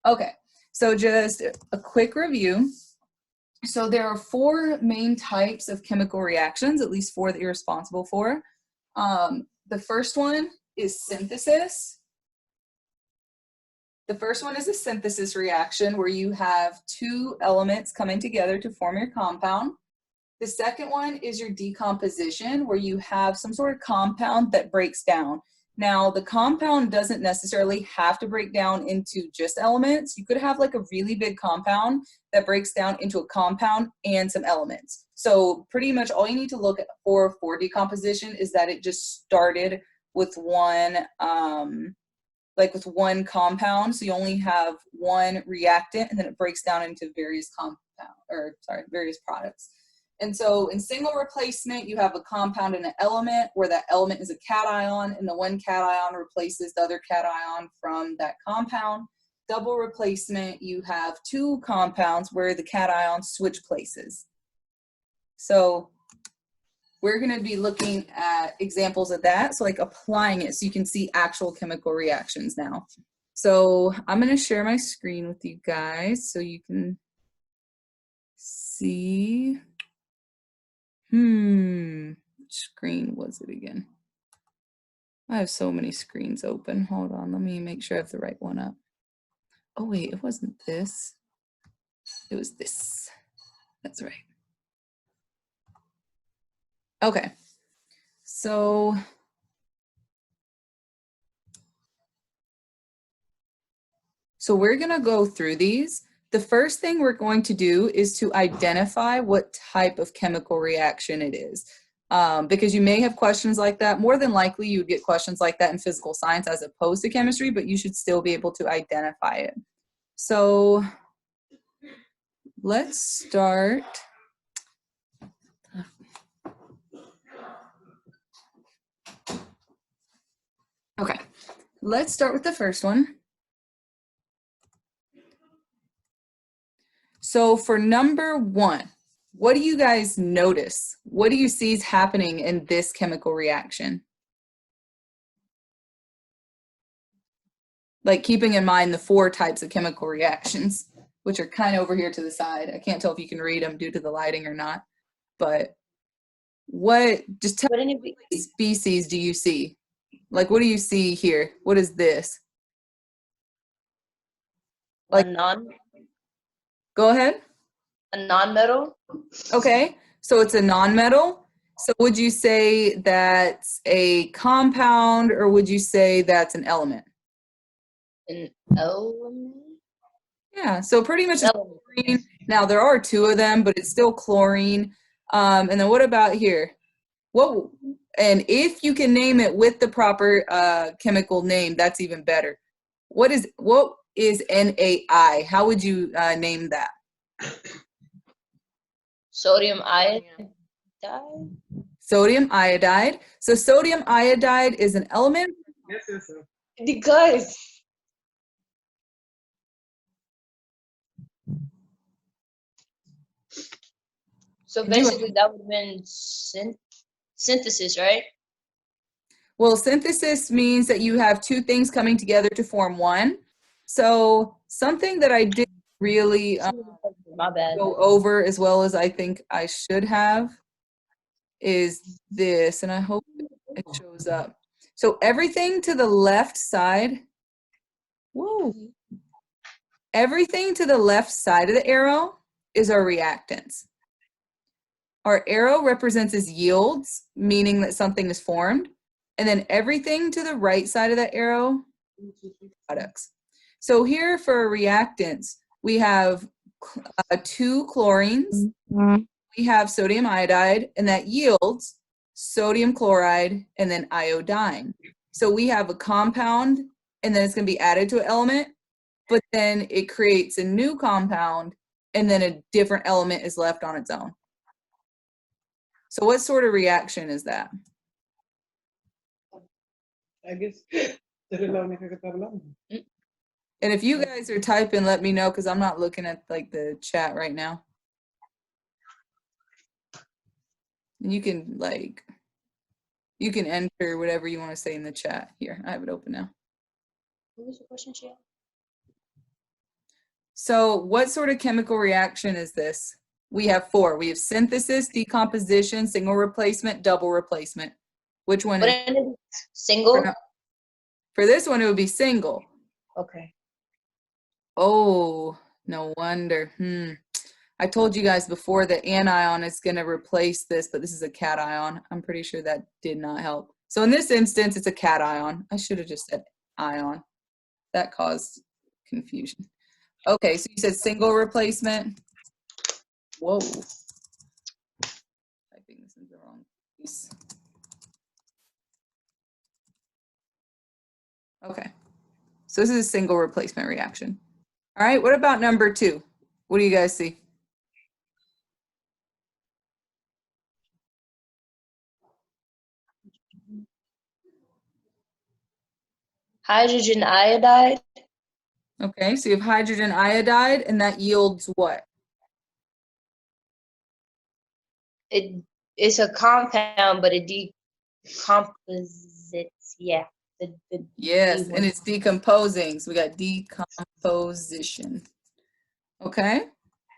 Okay, so just a quick review. So there are four main types of chemical reactions, at least four that you're responsible for. The first one is synthesis. The first one is a synthesis reaction where you have two elements coming together to form your compound. The second one is your decomposition, where you have some sort of compound that breaks down. Now, the compound doesn't necessarily have to break down into just elements. You could have like a really big compound that breaks down into a compound and some elements. So pretty much all you need to look for decomposition is that it just started with one compound. So you only have one reactant and then it breaks down into various various products. And so in single replacement, you have a compound and an element where that element is a cation and the one cation replaces the other cation from that compound. Double replacement, you have two compounds where the cations switch places. So we're going to be looking at examples of that. So like applying it so you can see actual chemical reactions now. So I'm going to share my screen with you guys so you can see. Which screen was it again? I have so many screens open. Hold on, let me make sure I have the right one up. Oh wait, it wasn't this. It was this. That's right. Okay, so we're gonna go through these. The first thing we're going to do is to identify what type of chemical reaction it is. Because you may have questions like that. More than likely you would get questions like that in physical science as opposed to chemistry, but you should still be able to identify it. So let's start. Okay, let's start with the first one. So for number one, what do you guys notice? What do you see is happening in this chemical reaction? Like keeping in mind the four types of chemical reactions, which are kind of over here to the side. I can't tell if you can read them due to the lighting or not, but just tell me what species do you see? Like what do you see here? What is this? Like go ahead. A nonmetal. Okay, so it's a nonmetal. So would you say that's a compound or would you say that's an element? An element? Yeah, so pretty much chlorine. Now there are two of them, but it's still chlorine. And then what about here? And if you can name it with the proper chemical name, that's even better. What is NaI? How would you name that? Sodium iodide. Sodium iodide. So sodium iodide is an element. Yes, yes, sir. Because. So basically that would have been synthesis, right? Well, synthesis means that you have two things coming together to form one. So something that I didn't really go over as well as I think I should have is this, and I hope it shows up. So everything to the left side, whoa, everything to the left side of the arrow is our reactants. Our arrow represents as yields, meaning that something is formed. And then everything to the right side of that arrow, products. So here for reactants, we have two chlorines, we have sodium iodide, and that yields sodium chloride and then iodine. So we have a compound, and then it's going to be added to an element, but then it creates a new compound, and then a different element is left on its own. So what sort of reaction is that? I guess. And if you guys are typing, let me know because I'm not looking at like the chat right now. And you can enter whatever you want to say in the chat. Here, I have it open now. What was the question, Shia? So what sort of chemical reaction is this? We have 4. We have synthesis, decomposition, single replacement, double replacement. Which one is Wouldn't it be single? for this one? It would be single. Okay. Oh, no wonder. I told you guys before that anion is going to replace this, but this is a cation. I'm pretty sure that did not help. So in this instance, it's a cation. I should have just said ion. That caused confusion. Okay, so you said single replacement. Whoa. Typing this in the wrong piece. Okay, so this is a single replacement reaction. All right, what about number 2? What do you guys see? Hydrogen iodide. Okay, so you have hydrogen iodide, and that yields what? It's a compound, but it decomposites. Yeah. Yes, and it's decomposing. So we got decomposition. Okay,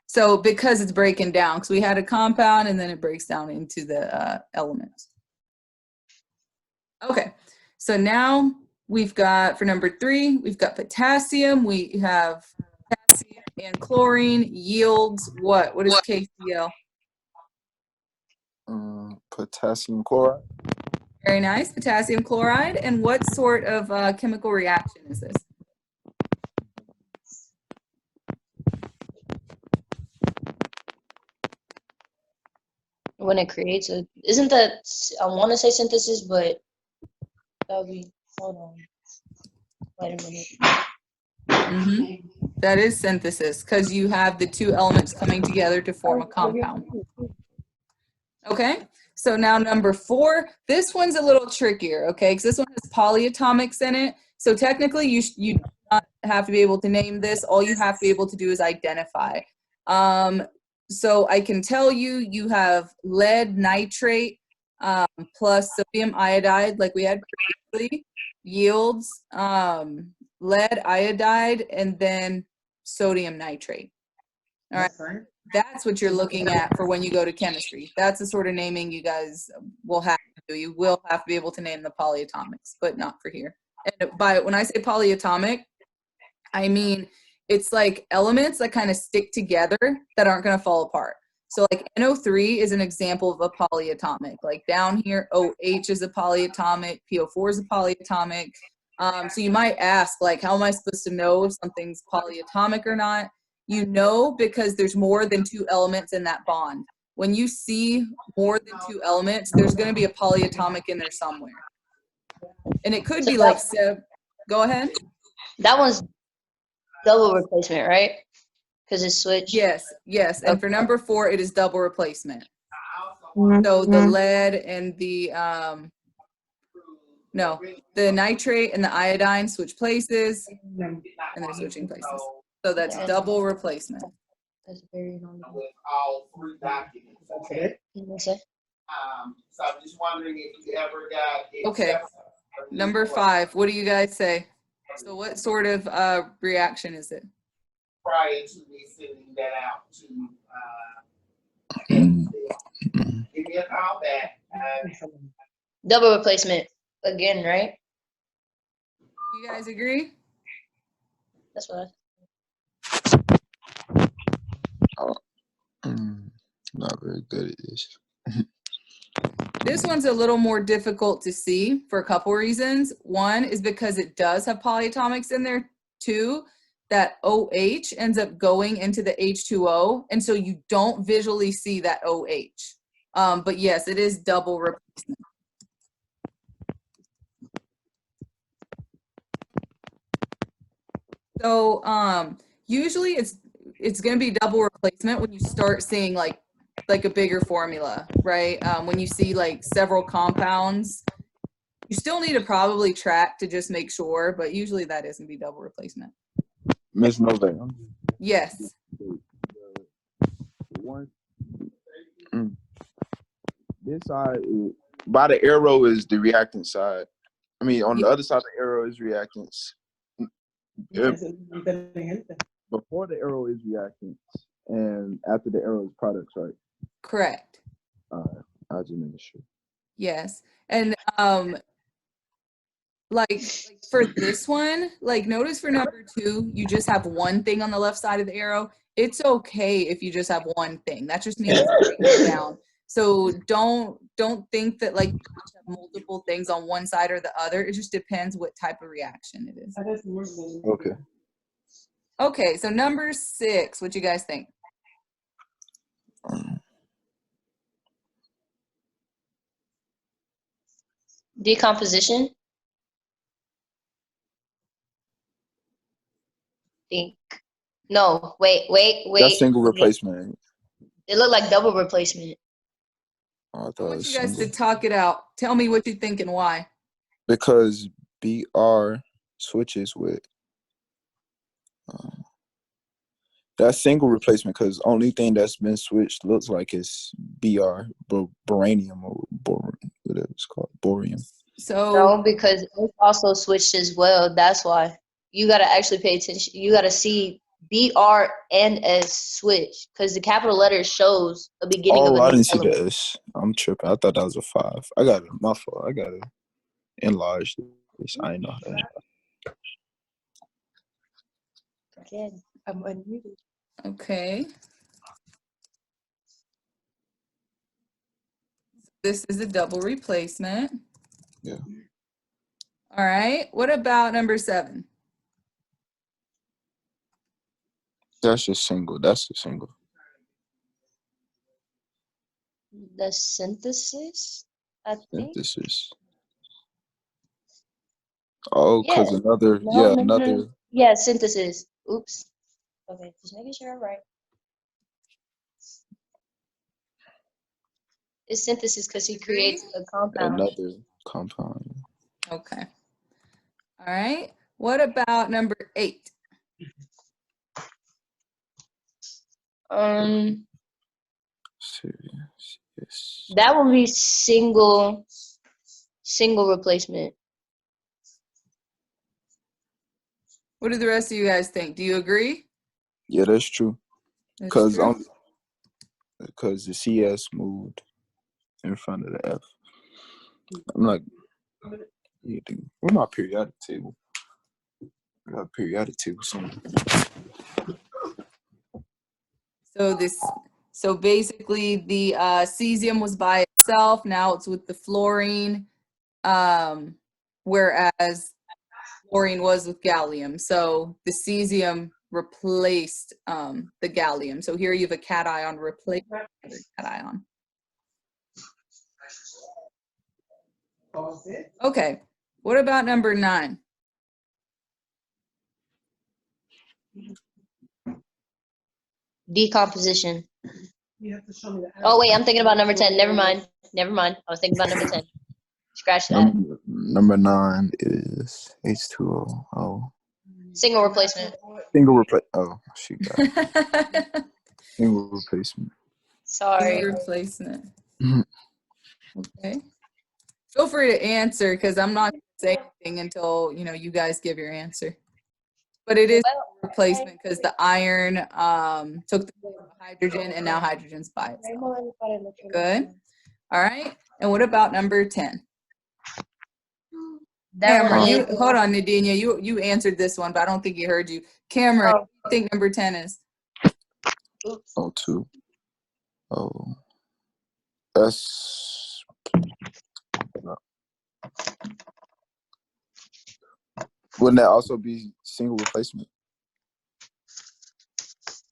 so because it's breaking down, because we had a compound and then it breaks down into the elements. Okay, so now we've got, for number 3, we've got potassium. We have potassium and chlorine yields what? What is KCl? Potassium chloride. Very nice, potassium chloride. And what sort of chemical reaction is this? When it creates a, isn't that, I want to say synthesis, but that would be, hold on. Wait a minute. That is synthesis, because you have the 2 elements coming together to form a compound. Okay, so now number 4, this one's a little trickier, okay, because this one has polyatomics in it. So technically you do not have to be able to name this. All you have to be able to do is identify. So I can tell you, you have lead nitrate plus sodium iodide, like we had previously, yields lead iodide and then sodium nitrate. All right, that's what you're looking at for when you go to chemistry. That's the sort of naming you guys will have to do. You will have to be able to name the polyatomics, but not for here. And when I say polyatomic, I mean it's like elements that kind of stick together that aren't going to fall apart. So like NO3 is an example of a polyatomic. Like down here, OH is a polyatomic, PO4 is a polyatomic. So you might ask, like, how am I supposed to know if something's polyatomic or not? You know, because there's more than 2 elements in that bond. When you see more than 2 elements, there's going to be a polyatomic in there somewhere. And it could be like, go ahead. That one's double replacement, right? Because it's switched. Yes. And for number 4, it is double replacement. So the lead and the the nitrate and the iodine switch places, and they're switching places. So that's double replacement. That's very normal. With all 3 documents. Okay. So I'm just wondering if you ever got. Okay. Number 5. What do you guys say? So what sort of reaction is it? Prior to me sending that out to give me a call back. Double replacement again, right? You guys agree? That's what Not very good at this. This one's a little more difficult to see for a couple reasons. One is because it does have polyatomics in there. 2, that OH ends up going into the H2O, and so you don't visually see that OH. But yes, it is double replacement. So usually it's going to be double replacement when you start seeing like a bigger formula, right? When you see like several compounds, you still need to probably track to just make sure, but usually that is going to be double replacement. Miss Novak. Yes. This side, by the arrow is the reactant side. I mean, on the other side of the arrow is reactants. Before before the arrow is reactants, and after the arrow is products, right? Correct. I just make sure. Yes. And like for this one, like notice for number 2, you just have one thing on the left side of the arrow. It's okay if you just have one thing. That just means it's breaking down. So don't think that like you have multiple things on one side or the other. It just depends what type of reaction it is. Okay. Okay, so number 6, what you guys think? Decomposition. Think. No, wait. That's single replacement. It looked like double replacement. I I thought it want was you guys to single. talk it out. Tell me what you think and why. Because BR switches with that's single replacement because only thing that's been switched looks like it's BR, boranium or whatever it's called, borium. So No, because it also switched as well. That's why you gotta actually pay attention. You gotta see BR and S switch because the capital letter shows a beginning of Oh, a I new didn't see element. the S. I'm tripping. I thought that was a 5. I got it. My fault. I got it enlarged. I didn't know how that. Again, I'm unmuted. okay. This is a double replacement. Yeah. All right. What about number 7? That's just single. That's a single. The synthesis, I think. Synthesis. Oh, Yeah. because another, No. another. Yeah, synthesis. Oops. Okay, just making sure I'm right. It's synthesis because he creates a compound. Another compound. Okay. All right. What about number 8? Yes. That will be single replacement. What do the rest of you guys think? Do you agree? Yeah, that's true. That's Because true. the CS moved in front of the F. I'm like, where's my periodic table? I got a periodic table somewhere. So basically the cesium was by itself. Now it's with the fluorine, whereas fluorine was with gallium. So the cesium replaced the gallium. So here you have a cation replacing another cation. Okay. What about number 9? Decomposition. You have to show me the Oh wait, I'm thinking about number 10. Never mind. I was thinking about number 10. Scratch that. Number 9 is H2O. Oh. Single replacement. Single replace. Oh, she got it. Single replacement. Sorry. Replacement. Mhm. Okay. Feel free to answer because I'm not going to say anything until you guys give your answer. But it is a replacement because the iron took the place of hydrogen and now hydrogen's by itself. Good. All right. And what about number 10? Cameron, hold on, Nadine. You answered this one, but I don't think he heard you. Cameron, what do you think number 10 is? O2. Oh. That's. Wouldn't that also be single replacement?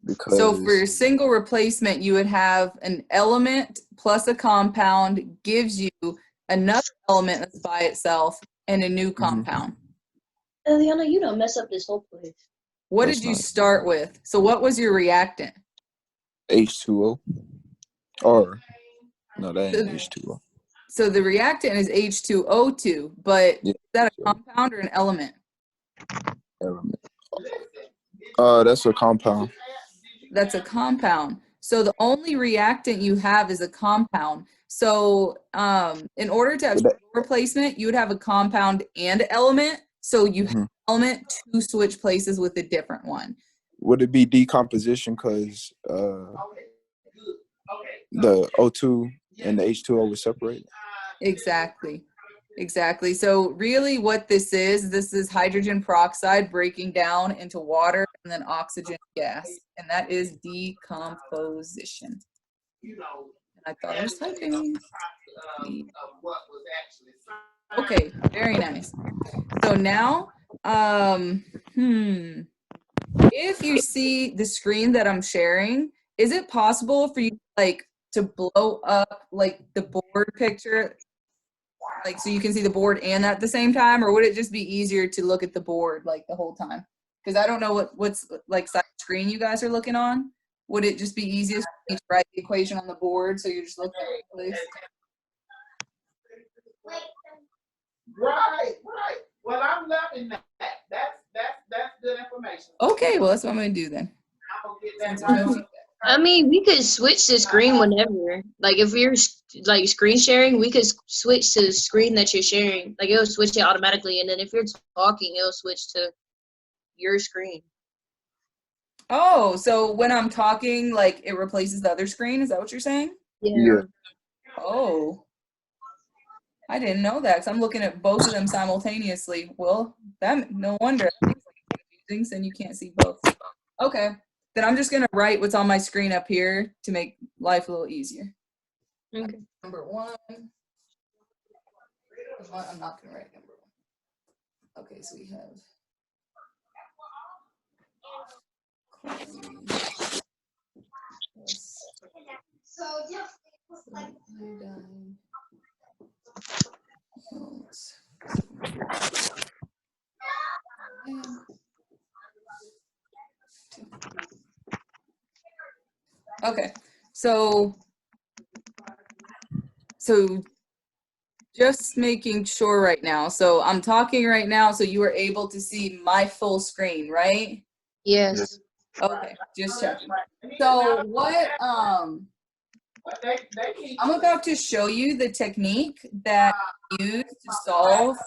Because So for single replacement, you would have an element plus a compound gives you another element that's by itself and a new compound. Eliana, you don't mess up this whole place. What did you start with? So what was your reactant? H2O. Or no, that ain't H2O. So the reactant is H2O2, but Yeah. is that a compound or an element? Element. That's a compound. That's a compound. So the only reactant you have is a compound. So in order to have single replacement, you would have a compound and element. So you have element to switch places with a different one. would it be decomposition because Okay, good. Okay. the O2 and the H2O was separated? Exactly. Exactly. So really what this is hydrogen peroxide breaking down into water and then oxygen gas. And that is decomposition. You know, And I thought I was typing. of what was actually signed. Okay, very nice. So now, if you see the screen that I'm sharing, is it possible for you like to blow up like the board picture, like so you can see the board and at the same time, or would it just be easier to look at the board like the whole time? Because I don't know what's like side screen you guys are looking on. Would it just be easiest for you to write the equation on the board so you're just looking at the place? Right. Well, I'm loving that. That's good information. Okay, well that's what I'm gonna do then. I'm gonna get Since that we right. know- I mean, we could switch the screen whenever. Like, if you're like screen sharing, we could switch to the screen that you're sharing. Like, it'll switch it automatically, and then if you're talking, it'll switch to your screen. Oh, so when I'm talking, like it replaces the other screen? Is that what you're saying? Yeah. Oh, I didn't know that because I'm looking at both of them simultaneously. Well, that no wonder. Things then you can't see both. Okay, then I'm just gonna write what's on my screen up here to make life a little easier. Okay. Number one. I'm not gonna write number one. Okay, so we have. Iodine. Okay, so just making sure right now. So I'm talking right now, so you are able to see my full screen, right? Yes. Okay, just checking. So what I'm about to show you the technique that I use to solve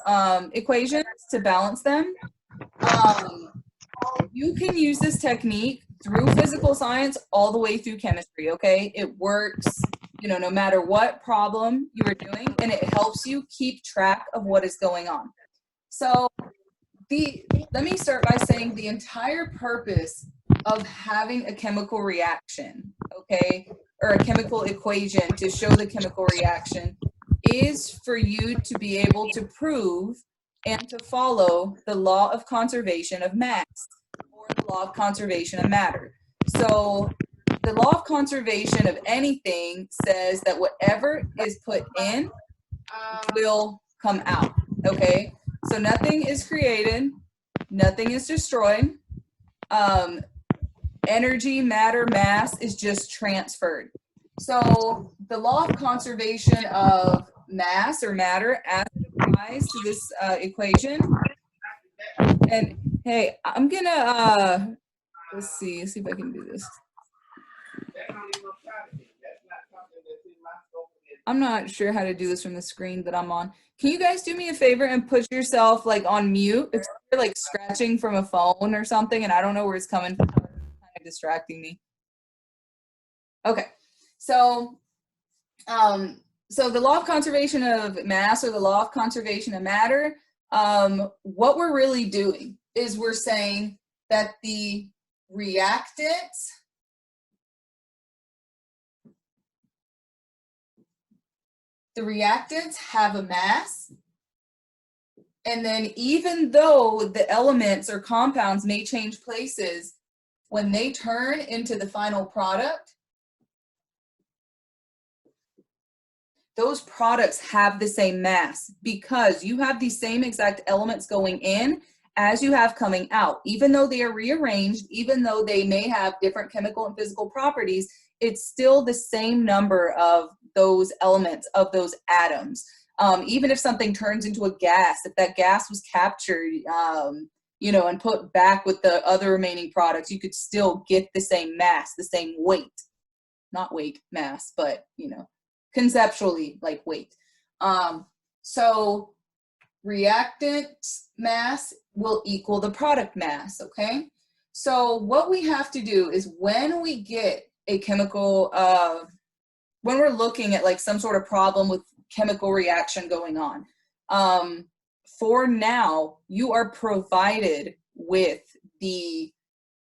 equations to balance them. You can use this technique through physical science all the way through chemistry, okay? It works, you know, no matter what problem you are doing, and it helps you keep track of what is going on. So let me start by saying the entire purpose of having a chemical reaction, okay, or a chemical equation to show the chemical reaction is for you to be able to prove and to follow the law of conservation of mass or the law of conservation of matter. So the law of conservation of anything says that whatever is put in will come out, okay? So nothing is created, nothing is destroyed. Energy, matter, mass is just transferred. So the law of conservation of mass or matter as it applies to this equation. And hey, I'm gonna let's see if I can do this. I'm not sure how to do this from the screen that I'm on. Can you guys do me a favor and put yourself like on mute if you're like scratching from a phone or something and I don't know where it's coming from? It's kind of distracting me. Okay, so the law of conservation of mass or the law of conservation of matter, what we're really doing is we're saying that the reactants have a mass, and then even though the elements or compounds may change places, when they turn into the final product, those products have the same mass because you have the same exact elements going in as you have coming out. Even though they are rearranged, even though they may have different chemical and physical properties, it's still the same number of those elements, of those atoms. Even if something turns into a gas, if that gas was captured, you know, and put back with the other remaining products, you could still get the same mass, the same weight. Not weight, mass, but, you know, conceptually like weight. So reactant mass will equal the product mass, okay? So what we have to do is when we get a chemical, when we're looking at like some sort of problem with chemical reaction going on, for now, you are provided with the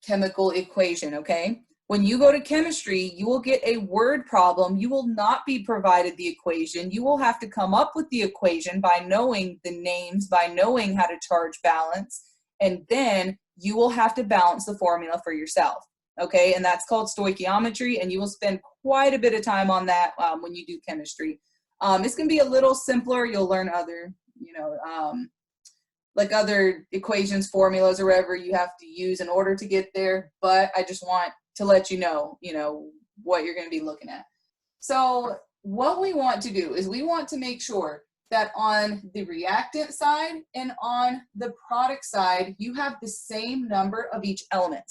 chemical equation, okay? When you go to chemistry, you will get a word problem. You will not be provided the equation. You will have to come up with the equation by knowing the names, by knowing how to charge balance, and then you will have to balance the formula for yourself, okay? And that's called stoichiometry, and you will spend quite a bit of time on that when you do chemistry. It's gonna be a little simpler. You'll learn other, like other equations, formulas, or whatever you have to use in order to get there, but I just want to let you know, what you're going to be looking at. So what we want to do is we want to make sure that on the reactant side and on the product side, you have the same number of each element.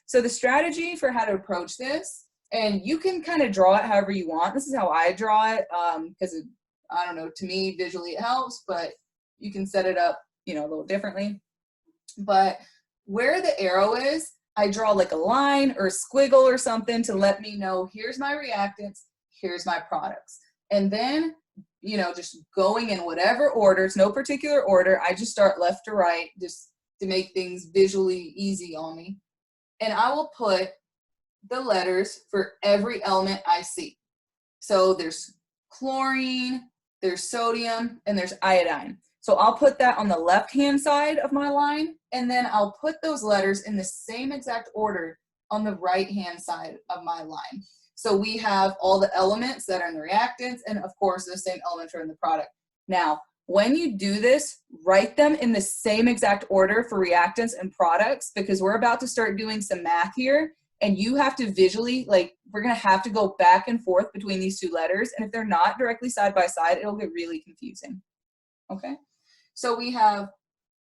So the strategy for how to approach this, and you can kind of draw it however you want. This is how I draw it, because I don't know, to me, visually it helps, but you can set it up, a little differently. But where the arrow is, I draw like a line or a squiggle or something to let me know, here's my reactants, here's my products. And then, just going in whatever order, it's no particular order. I just start left to right just to make things visually easy on me. And I will put the letters for every element I see. So there's chlorine, there's sodium, and there's iodine. So I'll put that on the left-hand side of my line, and then I'll put those letters in the same exact order on the right-hand side of my line. So we have all the elements that are in the reactants, and of course, the same elements are in the product. Now, when you do this, write them in the same exact order for reactants and products, because we're about to start doing some math here, and you have to visually, we're gonna have to go back and forth between these two letters, and if they're not directly side by side, it'll get really confusing, okay? So we have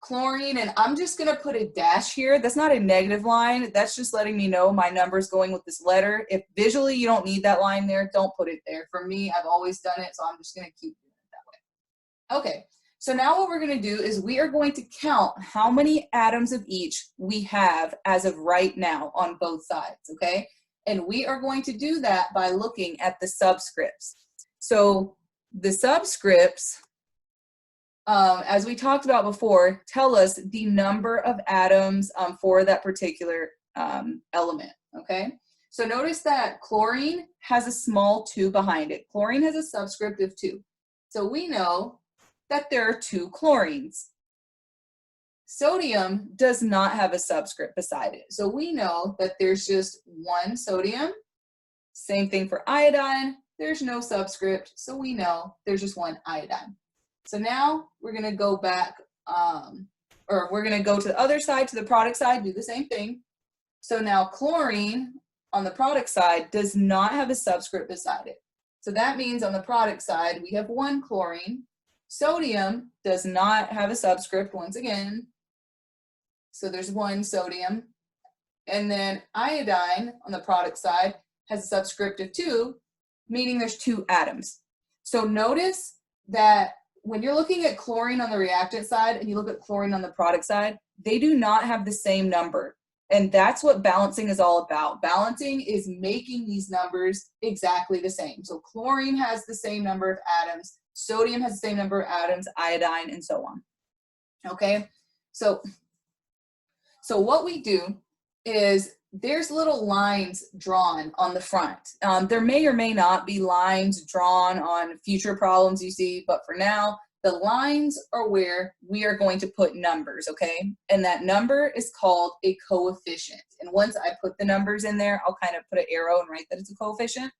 chlorine, and I'm just gonna put a dash here. That's not a negative line. That's just letting me know my number's going with this letter. If visually you don't need that line there, don't put it there. For me, I've always done it, so I'm just gonna keep doing it that way. Okay, so now what we're gonna do is we are going to count how many atoms of each we have as of right now on both sides, okay? And we are going to do that by looking at the subscripts. So the subscripts, as we talked about before, tell us the number of atoms for that particular element, okay? So notice that chlorine has a small 2 behind it. Chlorine has a subscript of 2. So we know that there are 2 chlorines. Sodium does not have a subscript beside it. So we know that there's just 1 sodium. Same thing for iodine. There's no subscript, so we know there's just 1 iodine. So now we're gonna go back, or we're gonna go to the other side, to the product side, do the same thing. So now chlorine on the product side does not have a subscript beside it. So that means on the product side, we have 1 chlorine. Sodium does not have a subscript once again. So there's 1 sodium. And then iodine on the product side has a subscript of 2, meaning there's 2 atoms. So notice that when you're looking at chlorine on the reactant side and you look at chlorine on the product side, they do not have the same number. And that's what balancing is all about. Balancing is making these numbers exactly the same. So chlorine has the same number of atoms, sodium has the same number of atoms, iodine, and so on. Okay, so what we do is there's little lines drawn on the front. There may or may not be lines drawn on future problems you see, but for now, the lines are where we are going to put numbers, okay? And that number is called a coefficient. And once I put the numbers in there, I'll kind of put an arrow and write that it's a coefficient.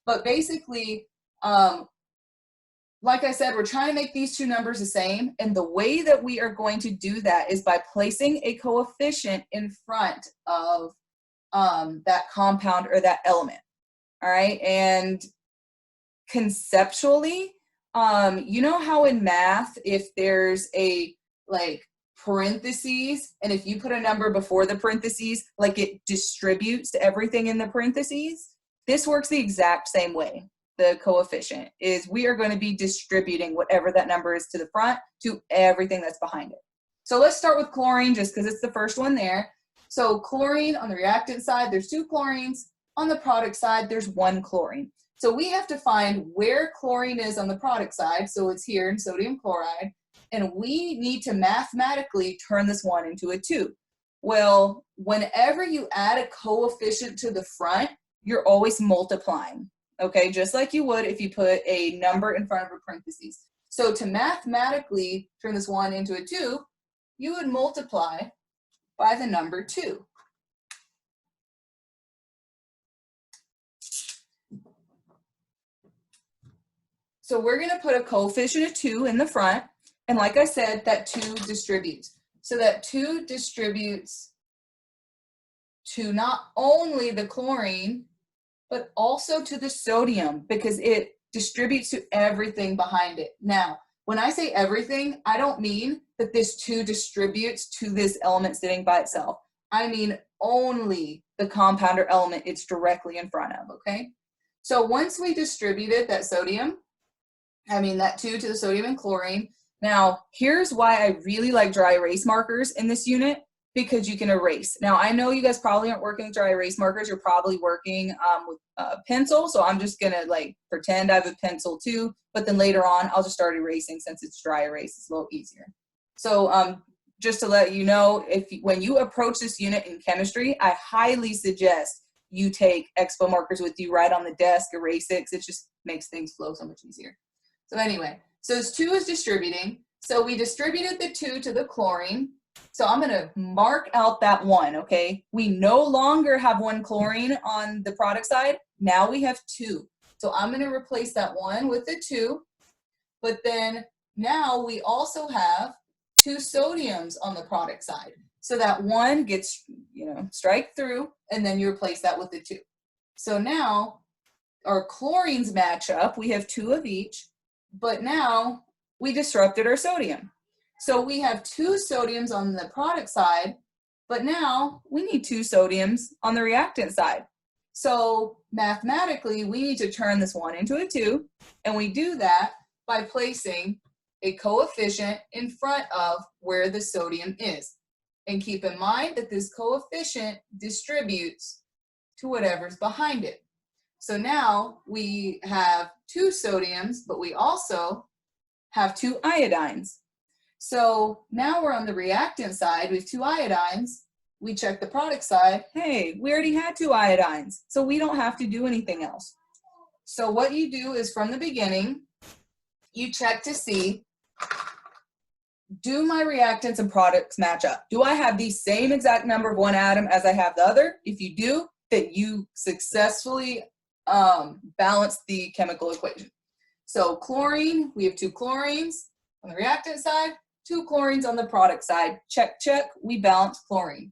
But basically, like I said, we're trying to make these 2 numbers the same. And the way that we are going to do that is by placing a coefficient in front of that compound or that element, all right? And conceptually, you know how in math, if there's a parentheses, and if you put a number before the parentheses, it distributes to everything in the parentheses? This works the exact same way. The coefficient is we are going to be distributing whatever that number is to the front to everything that's behind it. So let's start with chlorine just because it's the first one there. So chlorine on the reactant side, there's 2 chlorines. On the product side, there's 1 chlorine. So we have to find where chlorine is on the product side. So it's here in sodium chloride. And we need to mathematically turn this 1 into a 2. Well, whenever you add a coefficient to the front, you're always multiplying, okay? Just like you would if you put a number in front of a parentheses. So to mathematically turn this 1 into a 2, you would multiply by the number 2. So we're gonna put a coefficient of 2 in the front. And like I said, that 2 distributes. So that 2 distributes to not only the chlorine, but also to the sodium, because it distributes to everything behind it. Now, when I say everything, I don't mean that this 2 distributes to this element sitting by itself. I mean only the compound or element it's directly in front of, okay? So once we distributed that that 2 to the sodium and chlorine, now here's why I really like dry erase markers in this unit, because you can erase. Now I know you guys probably aren't working with dry erase markers, you're probably working with a pencil, so I'm just gonna like pretend I have a pencil too, but then later on I'll just start erasing since it's dry erase, it's a little easier. So just to let you know, when you approach this unit in chemistry, I highly suggest you take expo markers with you right on the desk, erase it, because it just makes things flow so much easier. So anyway, so this 2 is distributing. So we distributed the 2 to the chlorine. So I'm gonna mark out that 1, okay? We no longer have 1 chlorine on the product side. Now we have 2. So I'm gonna replace that 1 with the 2. But then now we also have 2 sodiums on the product side. So that 1 gets, strike through, and then you replace that with the 2. So now our chlorines match up. We have 2 of each. But now we disrupted our sodium. So we have 2 sodiums on the product side, but now we need 2 sodiums on the reactant side. So mathematically, we need to turn this 1 into a 2, and we do that by placing a coefficient in front of where the sodium is. And keep in mind that this coefficient distributes to whatever's behind it. So now we have 2 sodiums, but we also have 2 iodines. So now we're on the reactant side with 2 iodines. We check the product side. Hey, we already had 2 iodines, so we don't have to do anything else. So what you do is from the beginning, you check to see, do my reactants and products match up? Do I have the same exact number of 1 atom as I have the other? If you do, then you successfully balance the chemical equation. So chlorine, we have 2 chlorines on the reactant side, 2 chlorines on the product side. Check, check, we balance chlorine.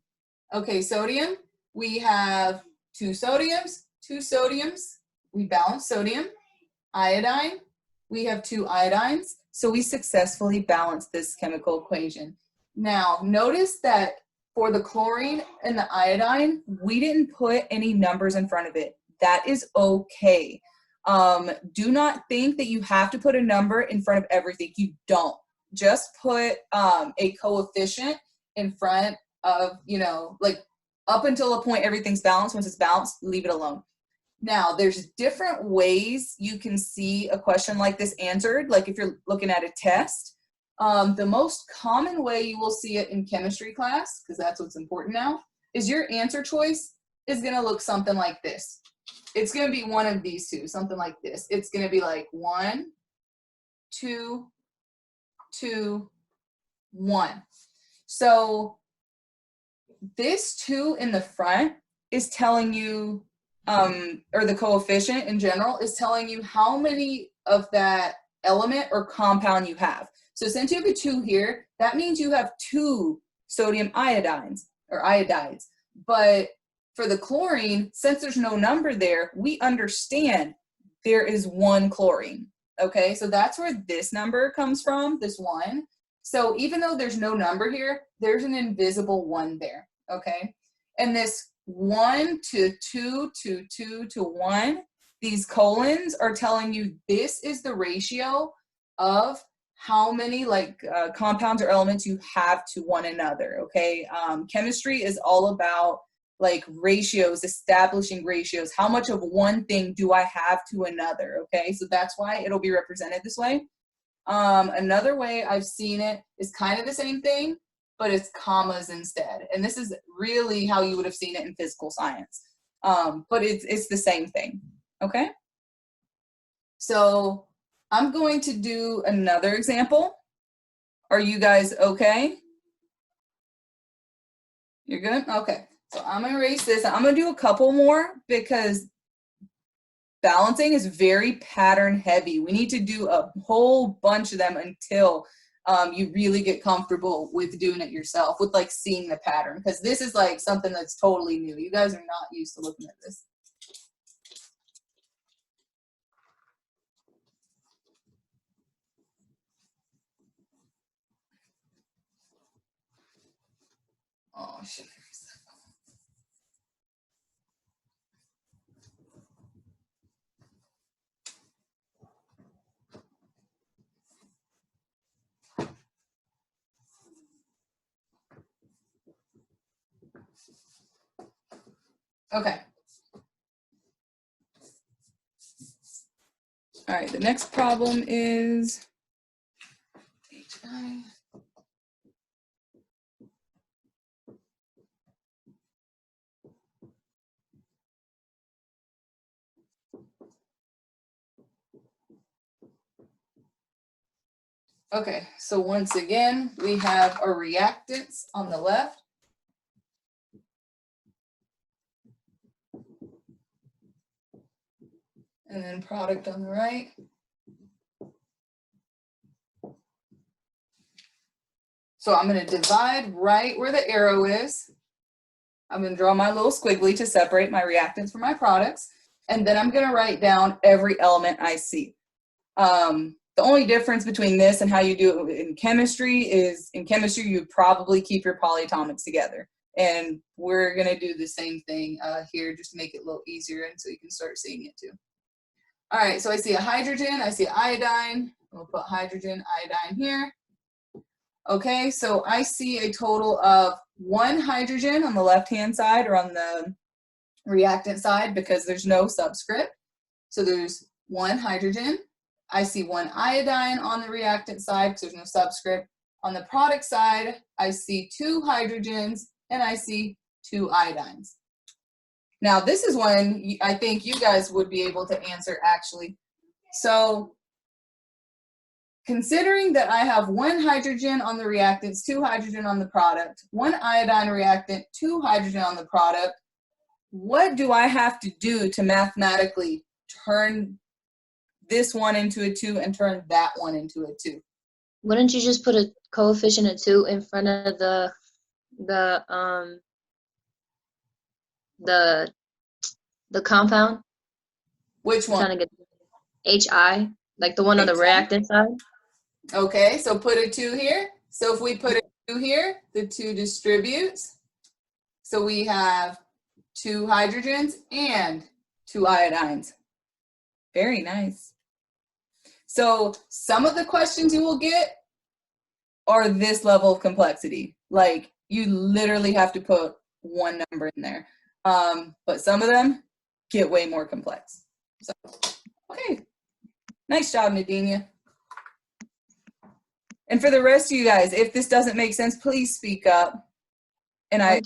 Okay, sodium, we have 2 sodiums, 2 sodiums, we balance sodium. Iodine, we have 2 iodines, so we successfully balance this chemical equation. Now, notice that for the chlorine and the iodine, we didn't put any numbers in front of it. That is okay. Do not think that you have to put a number in front of everything. You don't. Just put a coefficient in front of, like up until a point everything's balanced. Once it's balanced, leave it alone. Now, there's different ways you can see a question like this answered, like if you're looking at a test. The most common way you will see it in chemistry class, because that's what's important now, is your answer choice is going to look something like this. It's going to be one of these 2, something like this. It's going to be like 1, 2, 2, 1. So this 2 in the front is telling you, or the coefficient in general is telling you how many of that element or compound you have. So since you have a 2 here, that means you have 2 sodium iodines or iodides. But for the chlorine, since there's no number there, we understand there is 1 chlorine. Okay, so that's where this number comes from, this 1. So even though there's no number here, there's an invisible 1 there. Okay, and this 1 to 2 to 2 to 1, these colons are telling you this is the ratio of how many compounds or elements you have to one another, okay? Chemistry is all about like ratios, establishing ratios. How much of one thing do I have to another, okay? So that's why it'll be represented this way. Another way I've seen it is kind of the same thing, but it's commas instead. And this is really how you would have seen it in physical science. But it's the same thing, okay? So I'm going to do another example. Are you guys okay? You're good? Okay. So I'm going to erase this. I'm going to do a couple more because balancing is very pattern heavy. We need to do a whole bunch of them until you really get comfortable with doing it yourself, with like seeing the pattern, because this is like something that's totally new. You guys are not used to looking at this. Oh, shit. Okay. All right, the next problem is HI. Okay, so once again, we have our reactants on the left. And then product on the right. So I'm going to divide right where the arrow is. I'm going to draw my little squiggly to separate my reactants from my products. And then I'm going to write down every element I see. The only difference between this and how you do it in chemistry is in chemistry, you probably keep your polyatomics together. And we're going to do the same thing here just to make it a little easier and so you can start seeing it too. All right, so I see a hydrogen, I see iodine. We'll put hydrogen, iodine here. Okay, so I see a total of 1 hydrogen on the left-hand side or on the reactant side because there's no subscript. So there's 1 hydrogen. I see 1 iodine on the reactant side because there's no subscript. On the product side, I see 2 hydrogens and I see 2 iodines. Now this is one I think you guys would be able to answer actually. So considering that I have 1 hydrogen on the reactants, 2 hydrogen on the product, 1 iodine reactant, 2 hydrogen on the product, what do I have to do to mathematically turn this one into a 2 and turn that one into a 2? Wouldn't you just put a coefficient of 2 in front of the compound? Which one? Trying to get HI, like the one on the HI? reactant side. Okay, so put a 2 here. So if we put a 2 here, the 2 distributes. So we have 2 hydrogens and 2 iodines. Very nice. So some of the questions you will get are this level of complexity. Like you literally have to put one number in there. But some of them get way more complex. So, okay. Nice job, Nadinia. And for the rest of you guys, if this doesn't make sense, please speak up. And I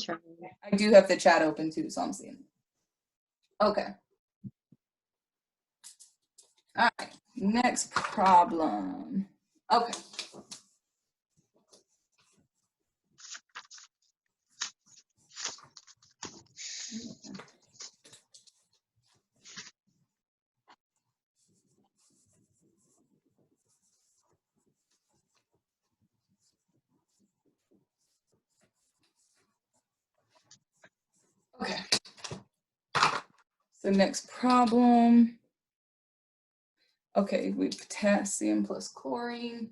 do have the chat open too, so I'm seeing it. Okay. All right, next problem. Okay. Okay. So next problem. Okay, we have potassium plus chlorine.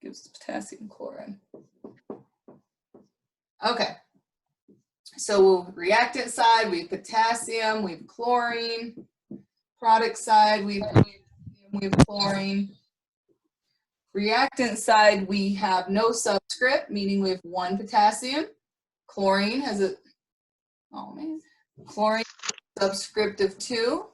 Gives potassium chloride. Okay. So reactant side, we have potassium, we have chlorine. Product side, we have chlorine. Reactant side, we have no subscript, meaning we have 1 potassium. Chlorine has a, oh man, chlorine subscript of 2.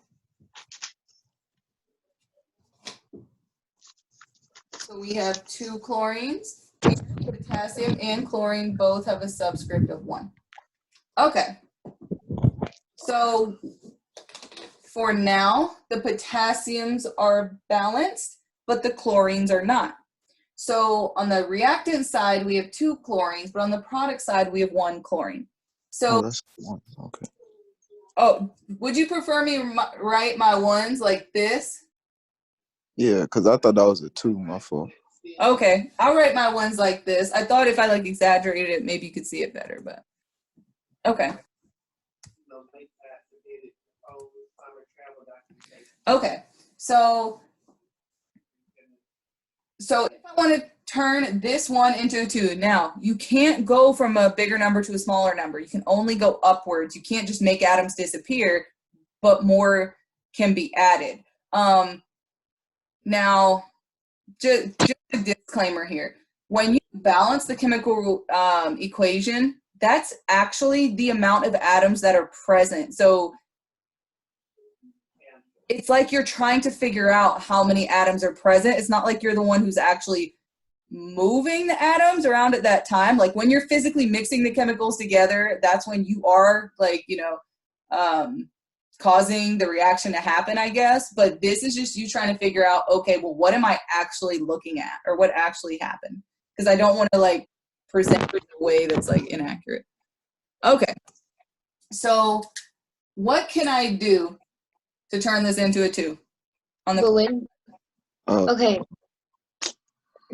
So we have 2 chlorines. Potassium and chlorine both have a subscript of 1. Okay. So for now, the potassiums are balanced, but the chlorines are not. So on the reactant side, we have 2 chlorines, but on the product side, we have 1 chlorine. So, Oh, that's 1. Okay. oh, would you prefer me write my ones like this? Yeah, because I thought that was a 2. My fault. Okay, I'll write my ones like this. I thought if I like exaggerated it, maybe you could see it better, but okay. Okay, so if I want to turn this one into a 2, now you can't go from a bigger number to a smaller number. You can only go upwards. You can't just make atoms disappear, but more can be added. Now, just a disclaimer here. When you balance the chemical equation, that's actually the amount of atoms that are present. So it's like you're trying to figure out how many atoms are present. It's not like you're the one who's actually moving the atoms around at that time. Like when you're physically mixing the chemicals together, that's when you are like, you know, causing the reaction to happen, I guess. But this is just you trying to figure out, okay, well, what am I actually looking at or what actually happened? Because I don't want to like present it in a way that's like inaccurate. Okay. So what can I do to turn this into a 2? On the But when, okay,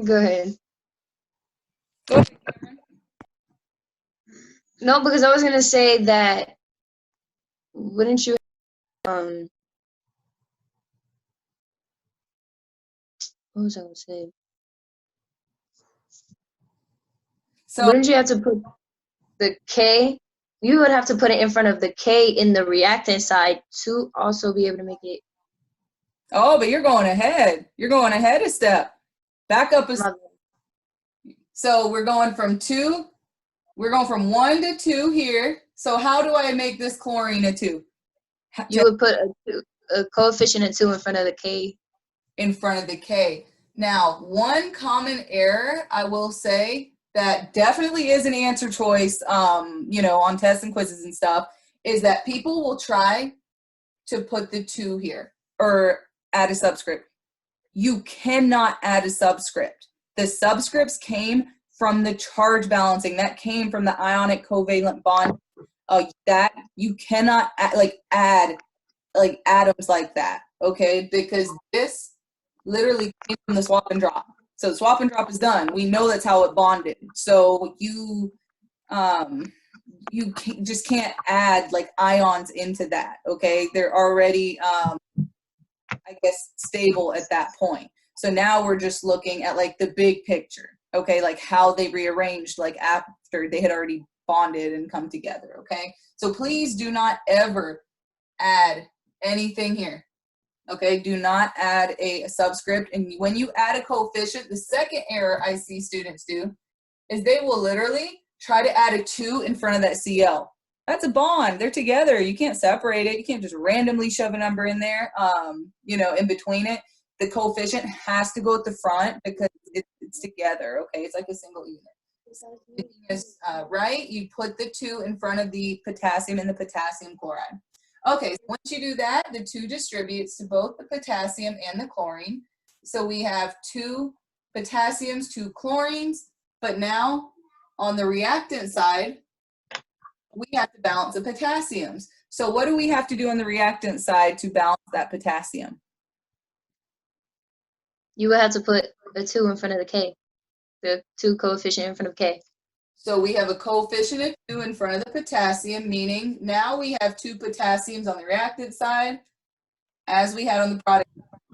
go ahead. Go ahead. No, because I was gonna say that wouldn't you what was I gonna say? So Wouldn't you have to put the K? You would have to put it in front of the K in the reactant side to also be able to make it. oh, but you're going ahead. You're going ahead a step. Back up a step. So we're going from 2. We're going from 1 to 2 here. So how do I make this chlorine a 2? You would put a coefficient of 2 in front of the K. In front of the K. Now, one common error I will say that definitely is an answer choice, you know, on tests and quizzes and stuff, is that people will try to put the 2 here or add a subscript. You cannot add a subscript. The subscripts came from the charge balancing. That came from the ionic covalent bond. That you cannot add atoms like that, okay? Because this literally came from the swap and drop. So the swap and drop is done. We know that's how it bonded. So you just can't add like ions into that, okay? They're already, I guess, stable at that point. So now we're just looking at like the big picture, okay? Like how they rearranged like after they had already bonded and come together, okay? So please do not ever add anything here, okay? Do not add a subscript. And when you add a coefficient, the second error I see students do is they will literally try to add a 2 in front of that Cl. That's a bond. They're together. You can't separate it. You can't just randomly shove a number in there, you know, in between it. The coefficient has to go at the front because it's together, okay? It's like a single unit. Right? You put the 2 in front of the potassium and the potassium chloride. Okay, so once you do that, the 2 distributes to both the potassium and the chlorine. So we have 2 potassiums, 2 chlorines, but now on the reactant side, we have to balance the potassiums. So what do we have to do on the reactant side to balance that potassium? You would have to put a 2 in front of the K, the 2 coefficient in front of K. So we have a coefficient of 2 in front of the potassium, meaning now we have 2 potassiums on the reactant side as we had on the product.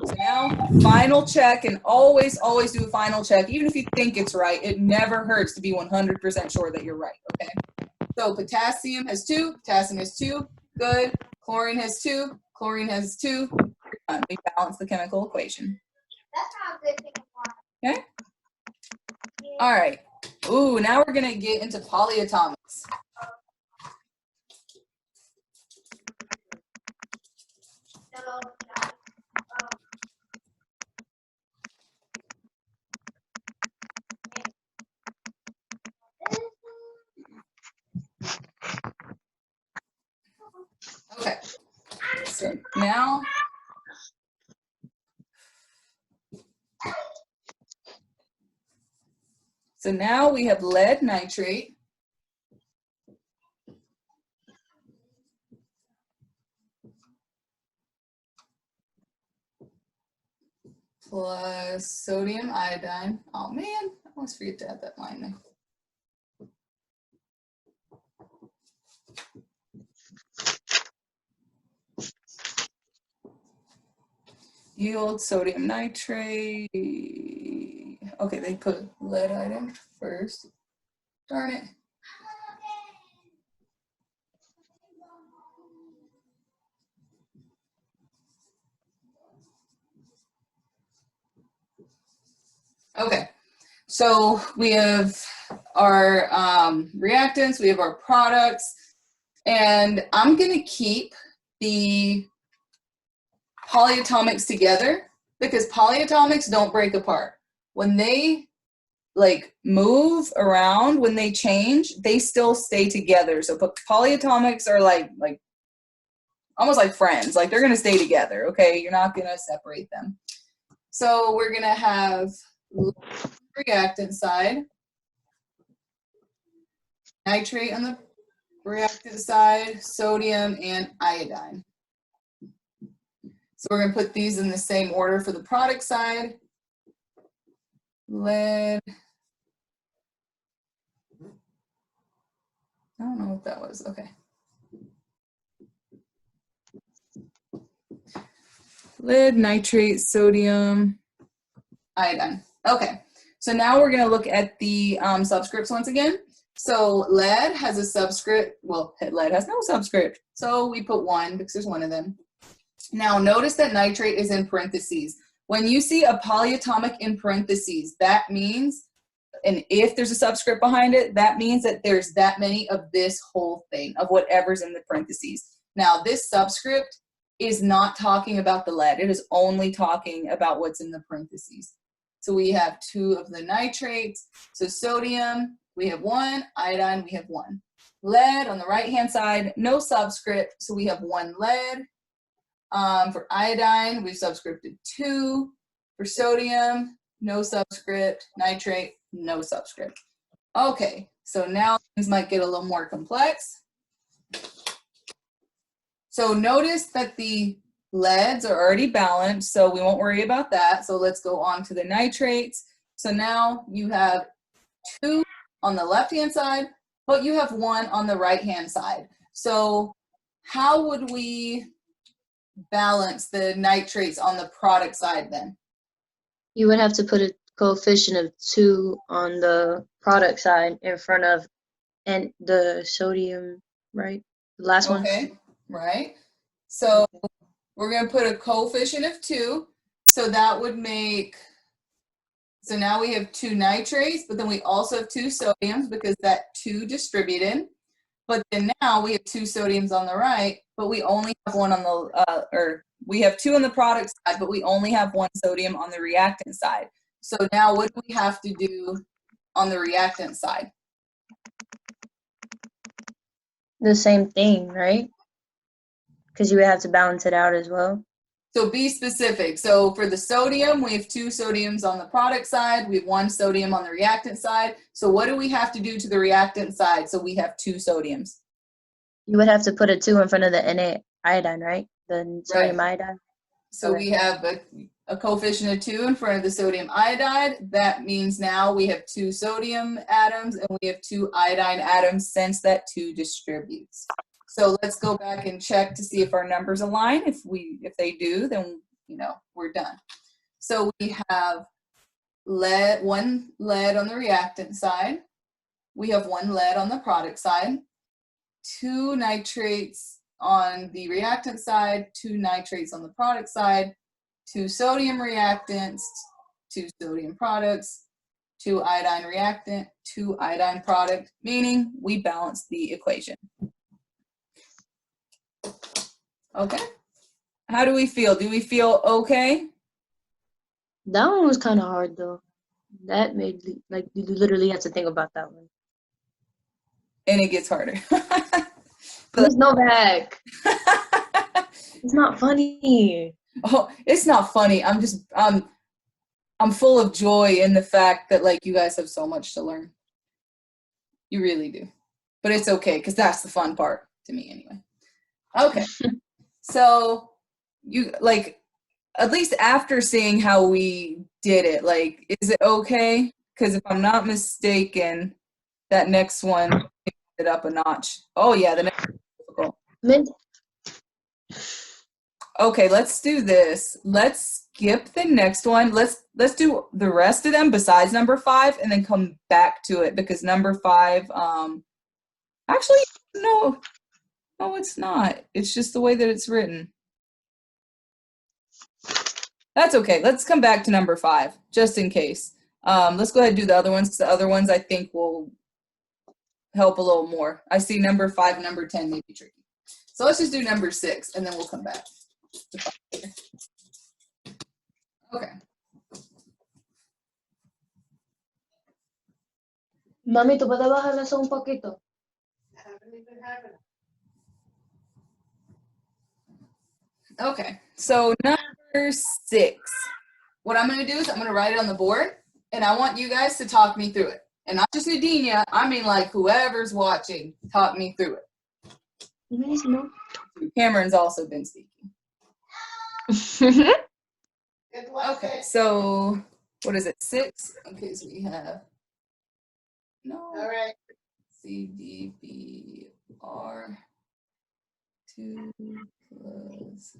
So now, final check, and always do a final check. Even if you think it's right, it never hurts to be 100% sure that you're right, okay? So potassium has 2, potassium has 2, good. Chlorine has 2, chlorine has 2. We balance the chemical equation. That's not a good thing. Okay. All right. Ooh, now we're gonna get into polyatomics. So, Okay. So now we have lead nitrate. Plus sodium iodine. Oh man, I always forget to add that line there. Yield sodium nitrate. Okay, they put lead iodine first. Darn it. Okay, so we have our reactants, we have our products, and I'm gonna keep the polyatomics together because polyatomics don't break apart. When they like move around, when they change, they still stay together. So polyatomics are like almost like friends, like they're gonna stay together, okay? You're not gonna separate them. So we're gonna have reactant side, nitrate on the reactant side, sodium and iodine. So we're going to put these in the same order for the product side. Lead. I don't know what that was. Okay. Lead, nitrate, sodium, iodine. Okay. So now we're going to look at the subscripts once again. So lead has a subscript. Well, lead has no subscript. So we put 1 because there's 1 of them. Now notice that nitrate is in parentheses. When you see a polyatomic in parentheses, that means, and if there's a subscript behind it, that means that there's that many of this whole thing, of whatever's in the parentheses. Now this subscript is not talking about the lead. It is only talking about what's in the parentheses. So we have 2 of the nitrates. So sodium, we have 1. Iodine, we have 1. Lead on the right-hand side, no subscript. So we have 1 lead. For iodine, we've subscripted 2. For sodium, no subscript. Nitrate, no subscript. Okay, so now things might get a little more complex. So notice that the leads are already balanced, so we won't worry about that. So let's go on to the nitrates. So now you have 2 on the left-hand side, but you have 1 on the right-hand side. So how would we balance the nitrates on the product side then? You would have to put a coefficient of 2 on the product side in front of and the sodium, right? The last one. Okay, right. So we're going to put a coefficient of 2. So that would make, so now we have 2 nitrates, but then we also have 2 sodiums because that 2 distributed. But then now we have 2 sodiums on the right, but we only have 1 on the, or we have 2 on the product side, but we only have 1 sodium on the reactant side. So now what do we have to do on the reactant side? The same thing, right? Because you would have to balance it out as well. So be specific. So for the sodium, we have 2 sodiums on the product side. We have 1 sodium on the reactant side. So what do we have to do to the reactant side so we have 2 sodiums? You would have to put a 2 in front of the Na iodine, right? The sodium iodine. So we have a coefficient of 2 in front of the sodium iodide. That means now we have 2 sodium atoms and we have 2 iodine atoms since that 2 distributes. So let's go back and check to see if our numbers align. If they do, then we're done. So we have 1 lead on the reactant side. We have 1 lead on the product side. 2 nitrates on the reactant side, 2 nitrates on the product side, 2 sodium reactants, 2 sodium products, 2 iodine reactant, 2 iodine product, meaning we balance the equation. Okay. How do we feel? Do we feel okay? That one was kind of hard though. That made like you literally have to think about that one. And it gets harder. There's no back. It's not funny. Oh, it's not funny. I'm full of joy in the fact that like you guys have so much to learn. You really do. But it's okay, because that's the fun part to me anyway. Okay. So you like, at least after seeing how we did it, like, is it okay? Because if I'm not mistaken, that next one picked it up a notch. Oh yeah, the next one is difficult. Okay, let's do this. Let's skip the next one. Let's do the rest of them besides number 5 and then come back to it, because number 5, actually, no, it's not. It's just the way that it's written. That's okay. Let's come back to number 5, just in case. Let's go ahead and do the other ones, because the other ones I think will help a little more. I see number 5 and number 10 may be tricky. So let's just do number 6, and then we'll come back. Okay. Mami, ¿tú puedes bajar eso un poquito? Haven't even happened. Okay, so number 6. What I'm going to do is I'm going to write it on the board, and I want you guys to talk me through it. And not just Nadine, I mean like whoever's watching, talk me through it. Cameron's also been speaking. Good luck. Okay, so what is it, 6? Okay, so we have, All right. C, D, B, R, 2 plus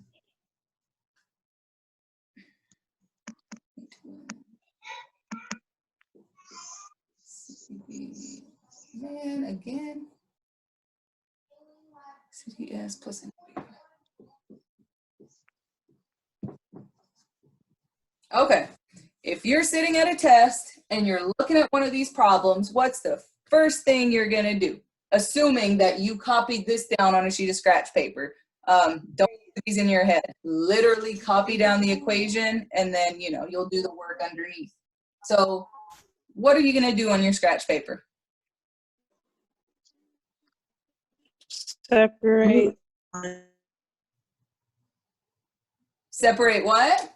C, B, man, again, CDS plus NB. Okay, if you're sitting at a test and you're looking at one of these problems, what's the first thing you're going to do? Assuming that you copied this down on a sheet of scratch paper. Don't put these in your head. Literally copy down the equation, and then, you'll do the work underneath. So what are you going to do on your scratch paper? Separate. Separate what?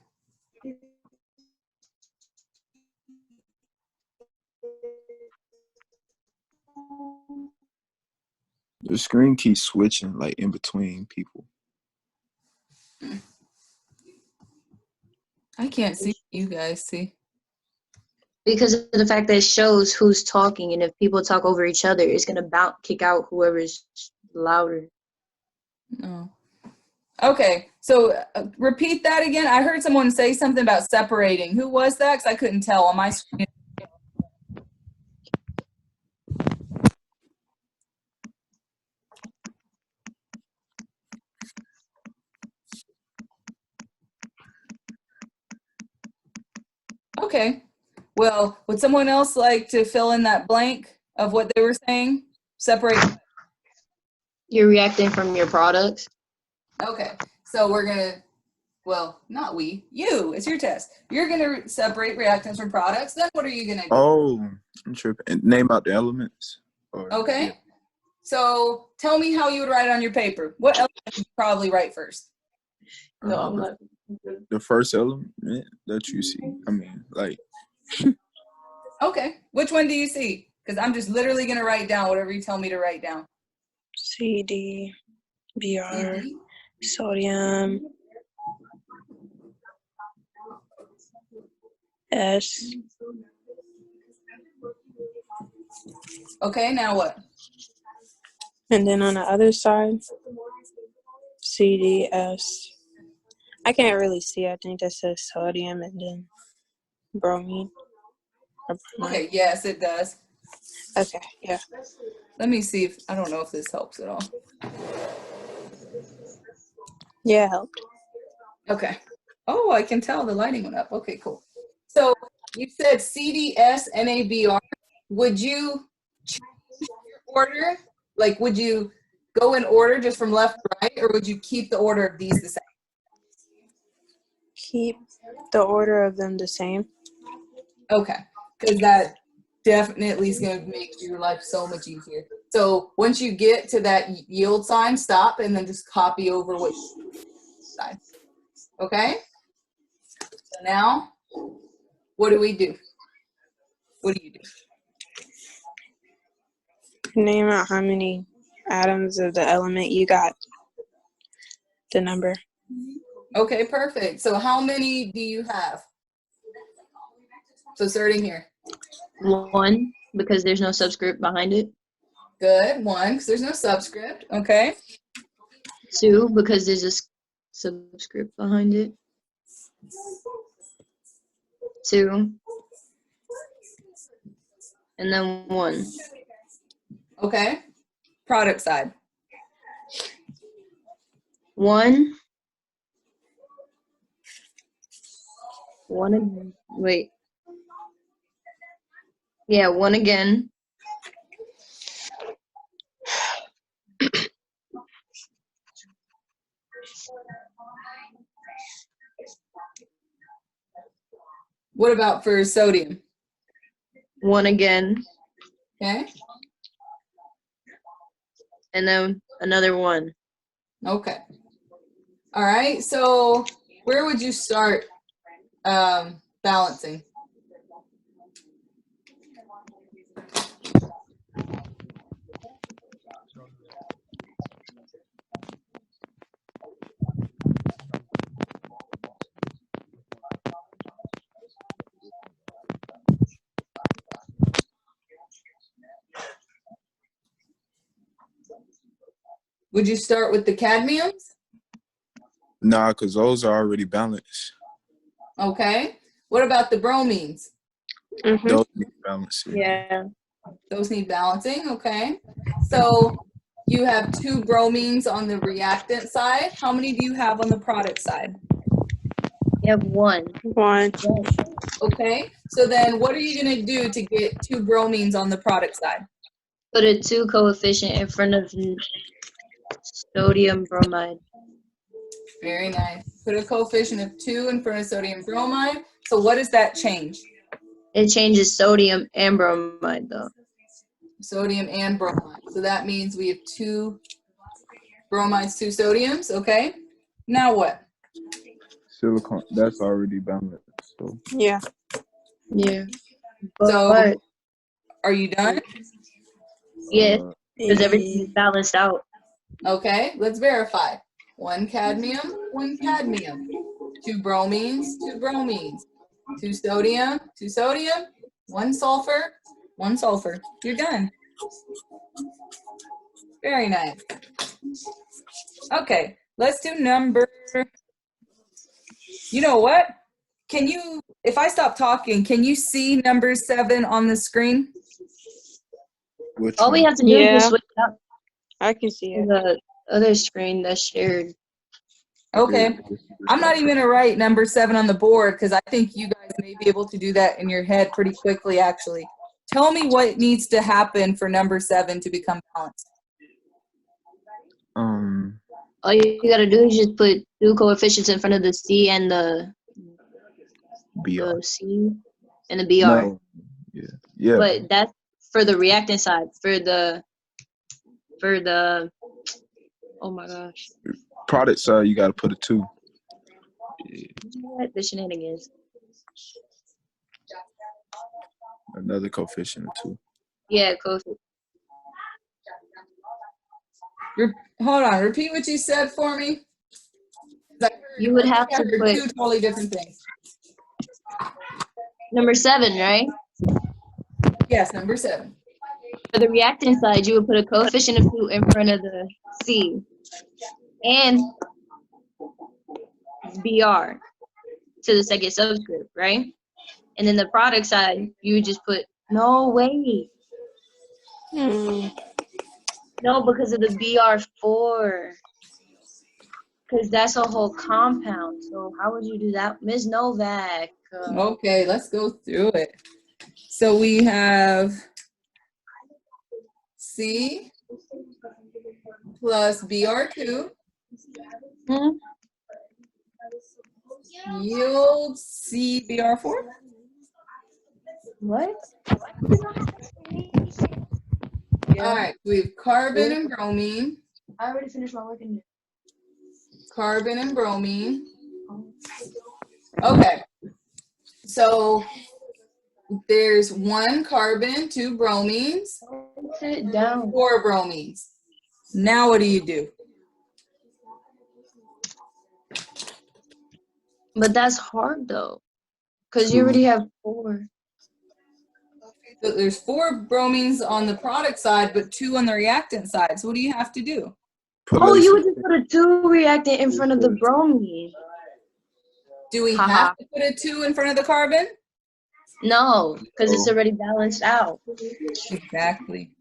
The screen keeps switching like in between people. I can't see you guys see. Because of the fact that it shows who's talking, and if people talk over each other, it's gonna kick out whoever's louder. No. Okay, so repeat that again. I heard someone say something about separating. Who was that? Because I couldn't tell on my screen. Okay. Well, would someone else like to fill in that blank of what they were saying? Separate. You're reacting from your products. Okay. So we're going to, well, not we, you, it's your test. You're going to separate reactants from products. Then what are you going to do? Oh, I'm tripping. And name out the elements. Okay. Yeah. So tell me how you would write it on your paper. What element would you probably write first? No, I'm not. The first element that you see. I mean, like. Okay. Which one do you see? Because I'm just literally going to write down whatever you tell me to write down. CD, BR, Mhm. sodium, S, Okay, now what? and then on the other side, CDS. I can't really see. I think that says sodium and then bromine. Or bromine. Okay, yes, it does. Okay, yeah. Let me see if, I don't know if this helps at all. Yeah, it helped. Okay. Oh, I can tell the lighting went up. Okay, cool. So you said CDS NABR. Would you change your order? Like, would you go in order just from left to right, or would you keep the order of these the same? Keep the order of them the same. Okay, because that definitely is going to make your life so much easier. So once you get to that yield sign, stop and then just copy over what side. Okay? So now, what do we do? What do you do? Name out how many atoms of the element you got. The number. Okay, perfect. So how many do you have? So starting here. 1, because there's no subscript behind it. Good. 1, because there's no subscript. Okay. 2, because there's a subscript behind it. 2. And then 1. Okay. Product side. 1. 1 again. Wait. Yeah, 1 again. What about for sodium? 1 again. Okay. And then another 1. Okay. All right. So where would you start balancing? Would you start with the cadmiums? Nah, because those are already balanced. Okay. What about the bromines? Mm-hmm. Those need balancing. Yeah. Those need balancing. Okay. So you have 2 bromines on the reactant side. How many do you have on the product side? You have 1. 1. Okay. So then what are you going to do to get 2 bromines on the product side? Put a 2 coefficient in front of sodium bromide. Very nice. Put a coefficient of 2 in front of sodium bromide. So what does that change? It changes sodium and bromide though. Sodium and bromide. So that means we have 2 bromides, 2 sodiums. Okay. Now what? Silicon, that's already balanced. So Yeah. Yeah. So But are you done? yeah, uh, because everything is balanced out. Okay, let's verify. 1 cadmium, 1 cadmium. 2 bromines, 2 bromines. 2 sodium, 2 sodium. 1 sulfur, 1 sulfur. You're done. Very nice. Okay, let's do number. You know what? Can you, if I stop talking, can you see number 7 on the screen? which All we one? have to do is Yeah. just switch out I can see to it. the other screen that's shared. Okay. I'm not even gonna write number 7 on the board because I think you guys may be able to do that in your head pretty quickly, actually. Tell me what needs to happen for number 7 to become balanced. All you gotta do is just put 2 coefficients in front of the C and the BR. C and the BR. No. Yeah. Yeah. But that's for the reactant side. For the oh my gosh. Product side, you got to put a 2. What the shenanigans? Another coefficient of 2. Yeah, coefficient. Hold on, repeat what you said for me. You would have I to heard put 2 totally different things. number 7, right? Yes, number 7. For the reactant side, you would put a coefficient of 2 in front of the C and BR to the second subscript, right? And then the product side, you would just put, no, wait. No, because of the BR4. Because that's a whole compound. So how would you do that? Ms. Novak. Okay, let's go through it. So we have C plus BR2 yields CBr4. What? All right, we have carbon and bromine, I already finished my work in carbon and bromine. Okay, so there's 1 carbon, 2 bromines, Sit down. 4 bromines. Now what do you do? But that's hard though. Because you already have 4. So there's 4 bromines on the product side, but 2 on the reactant side. So what do you have to do? Oh, you would just put a 2 reactant in front of the bromine. Do we Haha. have to put a 2 in front of the carbon? No, because it's already balanced out. Exactly.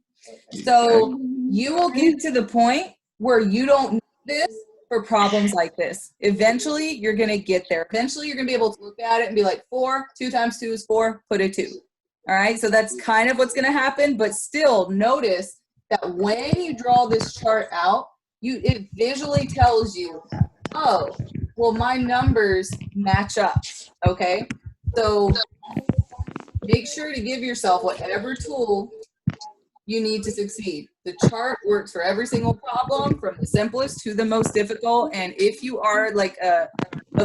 So you will get to the point where you don't need this for problems like this. Eventually, you're going to get there. Eventually, you're going to be able to look at it and be like, 4, 2 times 2 is 4, put a 2. All right, so that's kind of what's going to happen. But still, notice that when you draw this chart out, it visually tells you, oh, well, my numbers match up. Okay, so make sure to give yourself whatever tool you need to succeed. The chart works for every single problem, from the simplest to the most difficult. And if you are like a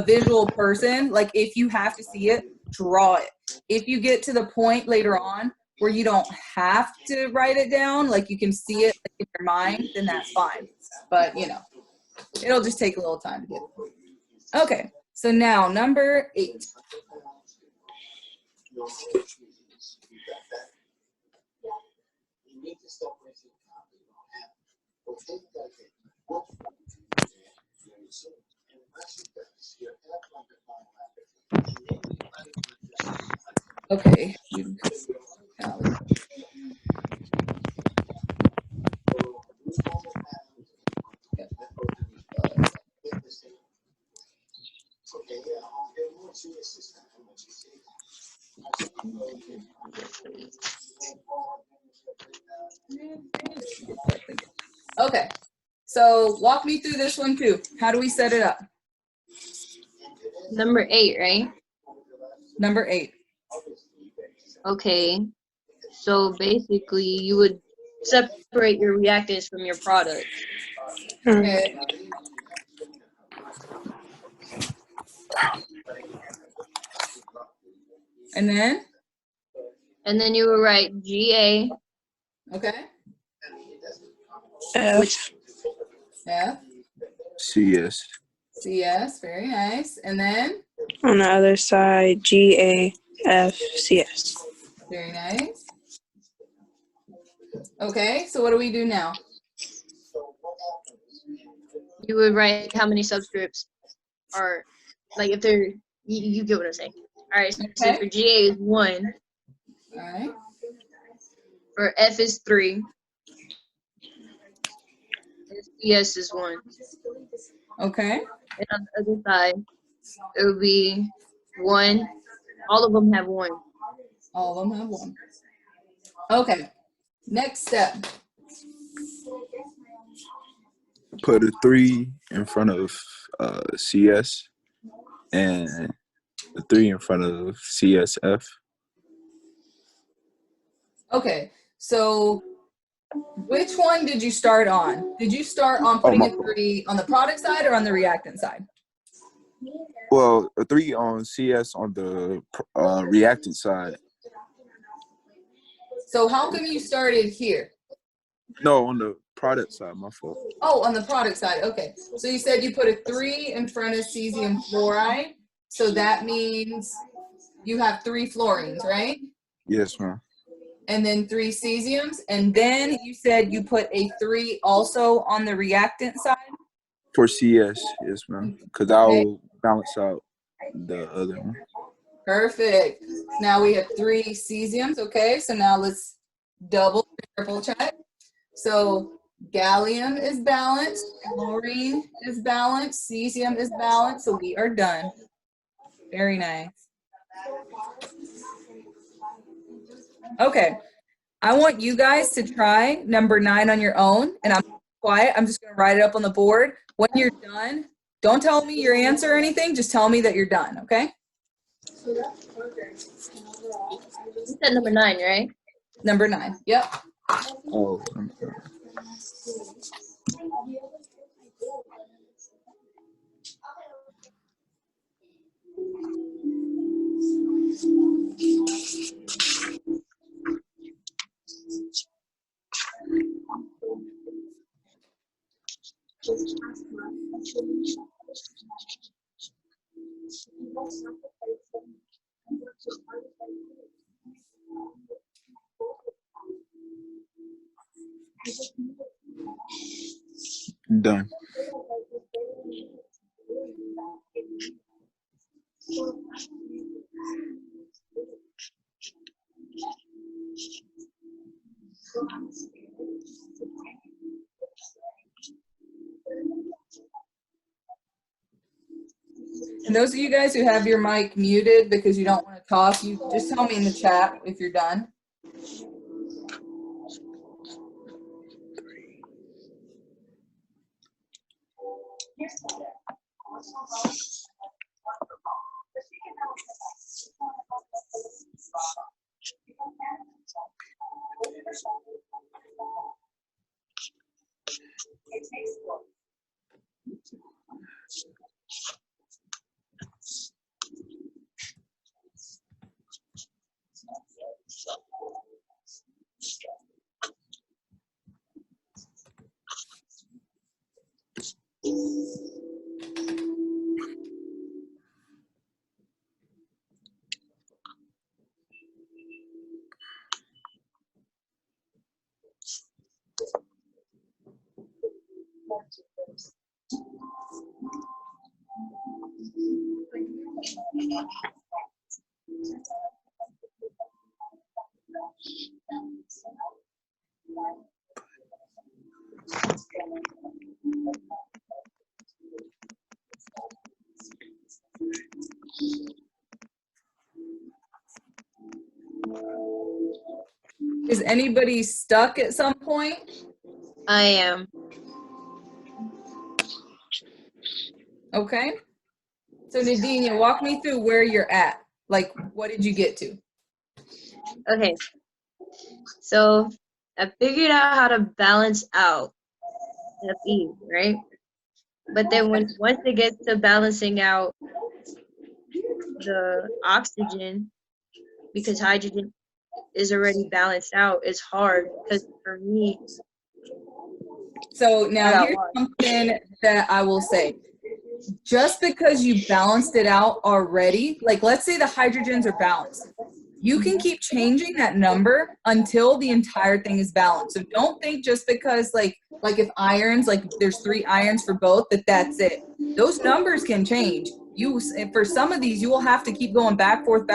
visual person, like if you have to see it, draw it. If you get to the point later on where you don't have to write it down, like you can see it in your mind, then that's fine. But you know, it'll just take a little time to get it. Okay, so now number 8. Okay. Okay, so walk me through this one too. How do we set it up? Number 8, right? Number 8. Okay. So basically, you would separate your reactants from your product. Okay. And then? And then you would write GA. Okay. F. F. CS. CS. Very nice. And then? On the other side, GAFCS. Very nice. Okay, so what do we do now? You would write how many subscripts are, like if they're, you get what I'm saying. All right, so Okay. for GA is 1. All right. For F is 3. And CS is 1. Okay. And on the other side, it would be 1. All of them have 1. All of them have 1. Okay. Next step. Put a 3 in front of CS and a 3 in front of CSF. Okay, so which one did you start on? Did you start on putting a 3 on the product side or on the reactant side? Well, a 3 on CS on the reactant side. So how come you started here? No, on the product side, my fault. Oh, on the product side. Okay. So you said you put a 3 in front of cesium fluoride. So that means you have 3 fluorines, right? Yes, ma'am. And then 3 cesiums. And then you said you put a 3 also on the reactant side? For CS, yes, ma'am. Because I'll balance out the other one. Perfect. Now we have 3 cesiums. Okay. So now let's double Triple check. So gallium is balanced, chlorine is balanced, cesium is balanced, so we are done. Very nice. Okay, I want you guys to try number 9 on your own, and I'm quiet. I'm just gonna write it up on the board. When you're done, don't tell me your answer or anything, just tell me that you're done, okay? You said number 9, right? Number 9, yep. Oh, done. And those of you guys who have your mic muted because you don't want to talk, you just tell me in the chat if you're done. Is anybody stuck at some point? I am. Okay. So Nadine, walk me through where you're at. Like, what did you get to? Okay. So I figured out how to balance out Fe, right? But then once it gets to balancing out the oxygen, because hydrogen is already balanced out, it's hard because for me. So now here's something that I will say. Just because you balanced it out already, like let's say the hydrogens are balanced, you can keep changing that number until the entire thing is balanced. So don't think just because like if irons, like there's 3 irons for both, that's it. Those numbers can change. For some of these, you will have to keep going back, forth,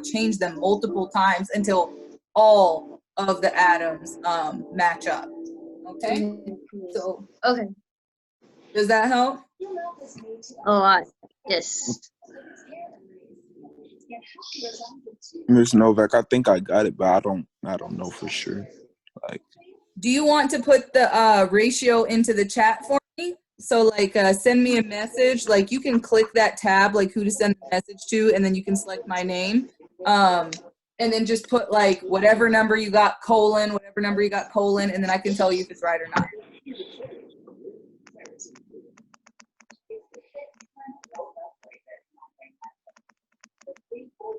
change them multiple times until all of the atoms match up. Okay? So okay. Does that help? A lot. Yes. Ms. Novak, I think I got it, but I don't know for sure. Like, do you want to put the ratio into the chat for me? So like send me a message, like you can click that tab, like who to send the message to, and then you can select my name. And then just put like whatever number you got colon, and then I can tell you if it's right or not.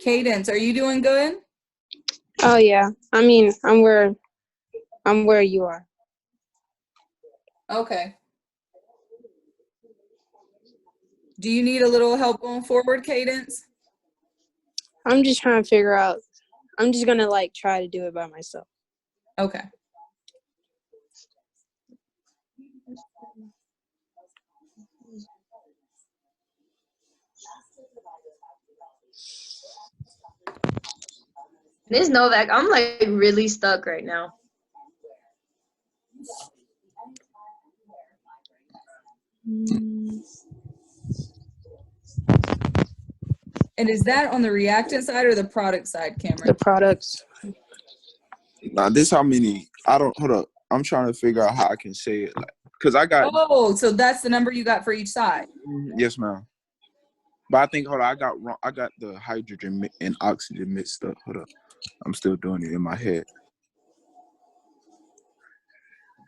Cadence, are you doing good? Oh yeah. I mean, I'm where you are. Okay. Do you need a little help going forward, Cadence? I'm just trying to figure out. I'm just gonna like try to do it by myself. Okay. Ms. Novak, I'm like really stuck right now. And is that on the reactant side or the product side, Cameron? The products. Now this how many? I don't. Hold up. I'm trying to figure out how I can say it. Like, cause I got. Oh, so that's the number you got for each side. Yes, ma'am. But I think hold on. I got wrong. I got the hydrogen and oxygen mixed up. Hold up. I'm still doing it in my head.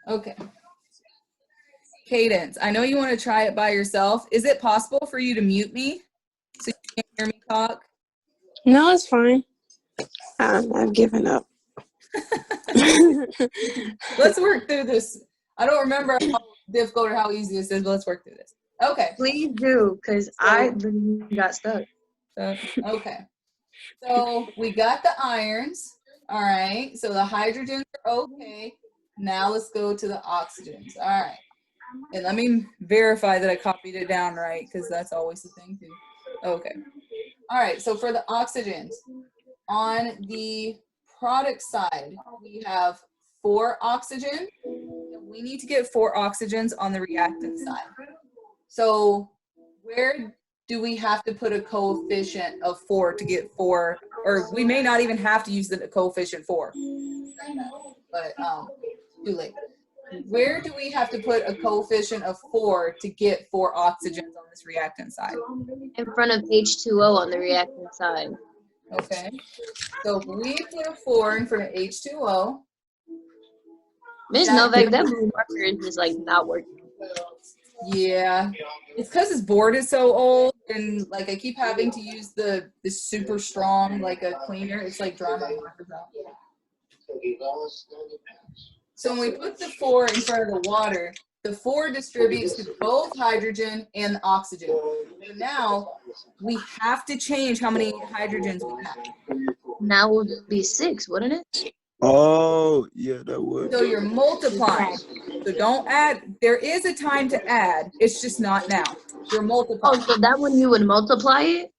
Okay. Cadence, I know you want to try it by yourself. Is it possible for you to mute me so you can't hear me talk? No, it's fine. I've given up. Let's work through this. I don't remember how difficult or how easy this is, but let's work through this. Okay. Please do, because I literally got stuck. Okay. So we got the irons. All right. So the hydrogens are okay. Now let's go to the oxygens. All right. And let me verify that I copied it down right, because that's always the thing too. Okay. All right. So for the oxygens, on the product side, we have 4 oxygen. We need to get 4 oxygens on the reactant side. So where do we have to put a coefficient of 4 to get 4? Or we may not even have to use the coefficient 4. But too late. Where do we have to put a coefficient of 4 to get 4 oxygens on this reactant side? In front of H2O on the reactant side. Okay. So if we put a 4 in front of H2O. Ms. Novak, that blue marker is just like not working. Yeah. It's because this board is so old, and like I keep having to use this super strong like a cleaner. It's like drawing my markers out. So when we put the 4 in front of the water, the 4 distributes to both hydrogen and oxygen. So now we have to change how many hydrogens we have. Now it would be 6, wouldn't it? Oh, yeah, that would. So you're multiplying. So don't add. There is a time to add. It's just not now. You're multiplying. Oh, so that one you would multiply it?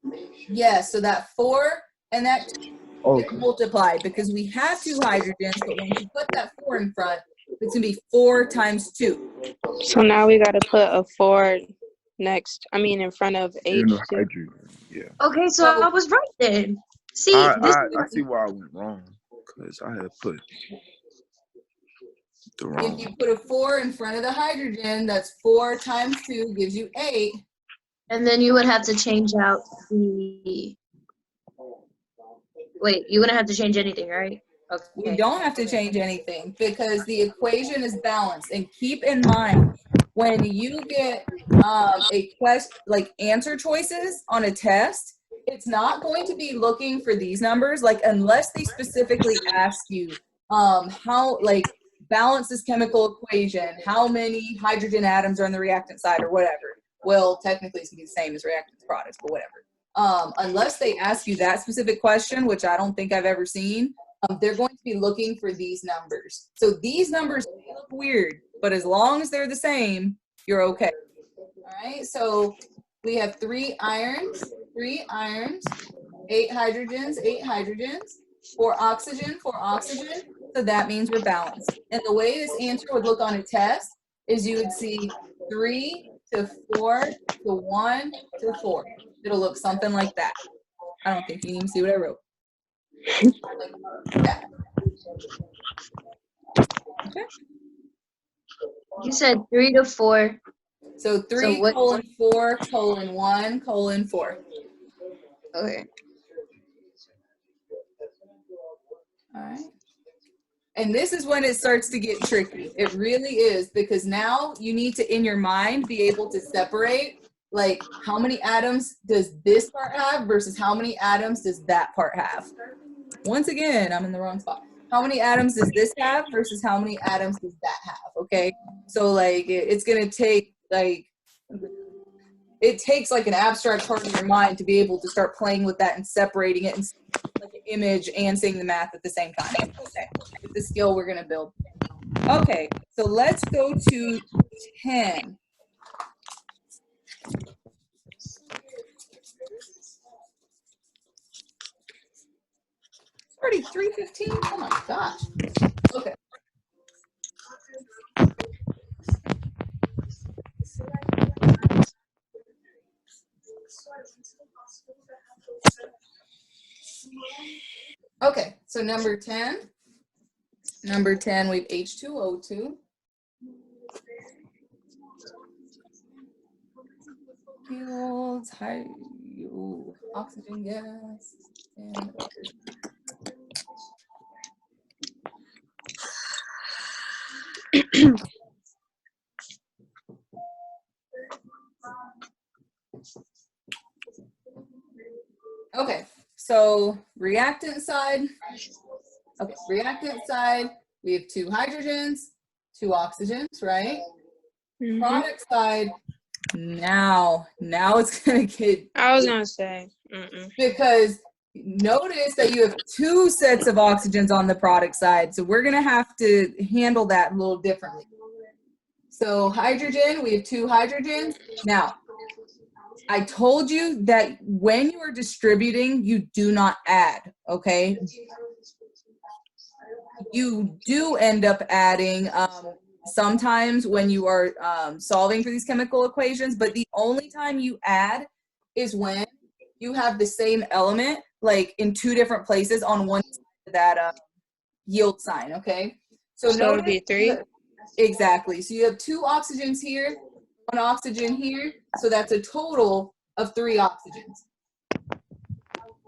Yes. So that 4 and that 2 Okay. get multiplied because we have 2 hydrogens, but when you put that 4 in front, it's gonna be 4 times 2. So now we got to put a 4 in front of You know, H2. hydrogen. Yeah. Okay, so I was right then. See, I this see why I went wrong, because I had put the wrong. If you put a 4 in front of the hydrogen, that's 4 times 2 gives you 8. and then you would have to change out the. Wait, you wouldn't have to change anything, right? Okay. We don't have to change anything because the equation is balanced. And keep in mind, when you get a question like answer choices on a test, it's not going to be looking for these numbers, like unless they specifically ask you how, like, balance this chemical equation, how many hydrogen atoms are on the reactant side or whatever. Well, technically it's gonna be the same as reactants products, but whatever. Unless they ask you that specific question, which I don't think I've ever seen, they're going to be looking for these numbers. So these numbers may look weird, but as long as they're the same, you're okay. All right, so we have 3 irons, 8 hydrogens, 8 hydrogens, 4 oxygen, 4 oxygen. So that means we're balanced. And the way this answer would look on a test is you would see 3 to 4 to 1 to 4. It'll look something like that. I don't think you can even see what I wrote. Like that. Okay. You said 3 to 4. So 3 what- colon 4 colon 1 colon 4. Okay. All right. And this is when it starts to get tricky. It really is, because now you need to, in your mind, be able to separate, like, how many atoms does this part have versus how many atoms does that part have. Once again, I'm in the wrong spot. How many atoms does this have versus how many atoms does that have, okay? So, like, it's going to take, like, it takes, like, an abstract part of your mind to be able to start playing with that and separating it and like an image and seeing the math at the same time. Okay, it's the skill we're going to build. Okay, so let's go to 10. It's already 3:15. Oh my gosh. Okay. Okay, so number 10. Number 10, we have H2O2. Fuels, oxygen gas, and okay, so reactant side. Okay, reactant side, we have 2 hydrogens, 2 oxygens, right? Mhm. Product side, now it's gonna get, I was gonna say. because notice that you have 2 sets of oxygens on the product side, so we're gonna have to handle that a little differently. So hydrogen, we have 2 hydrogens. Now, I told you that when you are distributing, you do not add, okay? You do end up adding sometimes when you are solving for these chemical equations, but the only time you add is when you have the same element, like in 2 different places on one side of that yield sign, okay? So it would be 3? Exactly. So you have 2 oxygens here, 1 oxygen here, so that's a total of 3 oxygens.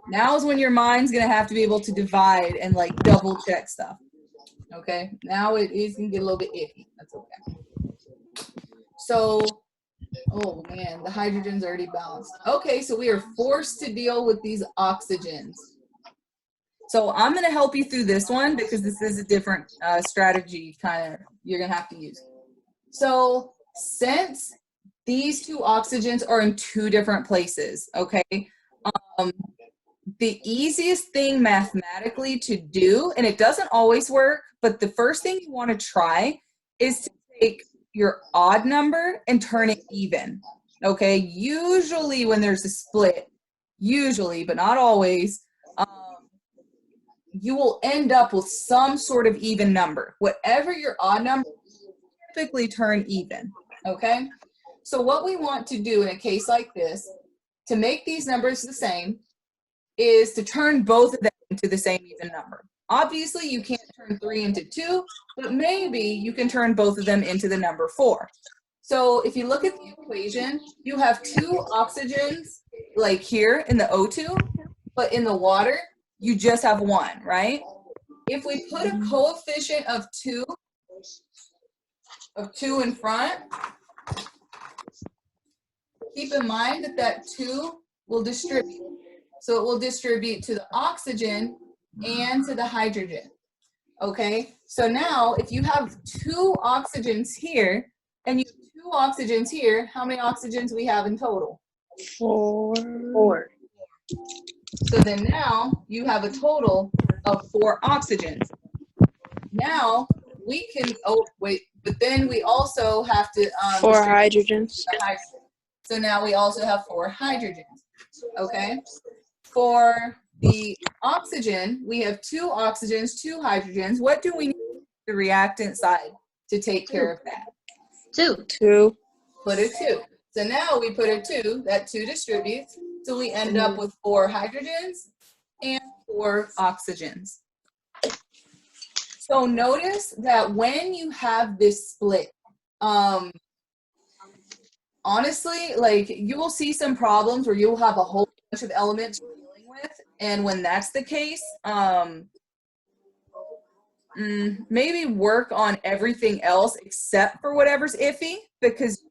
Now is when your mind's gonna have to be able to divide and like double check stuff. Okay, now it is gonna get a little bit iffy. That's okay. So, oh man, the hydrogen's already balanced. Okay, so we are forced to deal with these oxygens. So I'm gonna help you through this one because this is a different strategy kind of you're gonna have to use. So since these 2 oxygens are in 2 different places, okay, the easiest thing mathematically to do, and it doesn't always work, but the first thing you want to try is to take your odd number and turn it even, okay? Usually when there's a split, usually, but not always, you will end up with some sort of even number. Whatever your odd number, typically turn even, okay? So what we want to do in a case like this, to make these numbers the same, is to turn both of them into the same even number. Obviously, you can't turn 3 into 2, but maybe you can turn both of them into the number 4. So if you look at the equation, you have 2 oxygens like here in the O2, but in the water, you just have 1, right? If we put a coefficient of 2 in front, keep in mind that that 2 will distribute. So it will distribute to the oxygen and to the hydrogen. Okay, so now if you have 2 oxygens here and you have 2 oxygens here, how many oxygens we have in total? 4. So then now you have a total of 4 oxygens. Now we can, oh wait, but then we also have to 4 hydrogens. So now we also have 4 hydrogens, okay? For the oxygen, we have 2 oxygens, 2 hydrogens. What do we need the reactant side to take care of that? 2. Put a 2. So now we put a 2, that 2 distributes, so we end up with 4 hydrogens and 4 oxygens. So notice that when you have this split, honestly, like you will see some problems where you'll have a whole bunch of elements you're dealing with, and when that's the case, maybe work on everything else except for whatever's iffy, because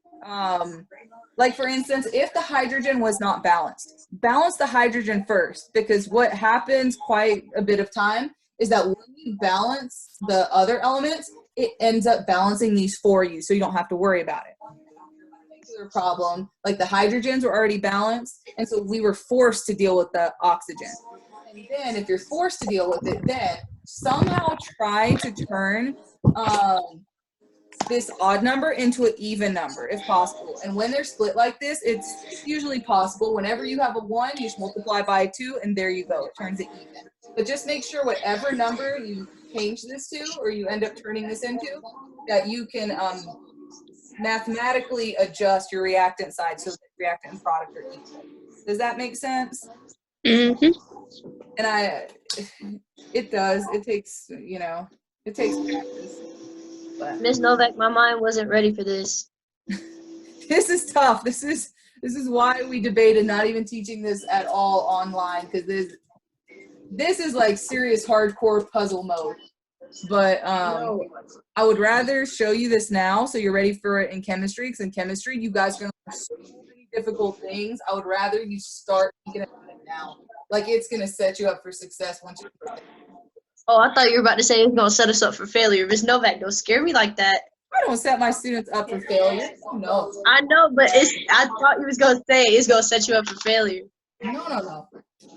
like for instance, if the hydrogen was not balanced, balance the hydrogen first, because what happens quite a bit of time is that when you balance the other elements, it ends up balancing these for you, so you don't have to worry about it. Problem, like the hydrogens were already balanced, and so we were forced to deal with the oxygen. And then if you're forced to deal with it, then somehow try to turn this odd number into an even number if possible. And when they're split like this, it's usually possible. Whenever you have a 1, you just multiply by 2 and there you go, it turns it even. But just make sure whatever number you change this to, or you end up turning this into, that you can mathematically adjust your reactant side so that reactant and product are equal. Does that make sense? Mm-hmm. And it does. It takes, it takes practice. But Miss Novak, my mind wasn't ready for this. this is tough. This is why we debated not even teaching this at all online, because this is like serious hardcore puzzle mode. But No. I would rather show you this now so you're ready for it in chemistry, because in chemistry you guys are going to learn so many difficult things. I would rather you start thinking about it now. Like, it's going to set you up for success once you start. Oh, I thought you were about to say it's gonna set us up for failure. Miss Novak, don't scare me like that. I don't set my students up for failure. No. I know, but I thought you was gonna say it's gonna set you up for failure.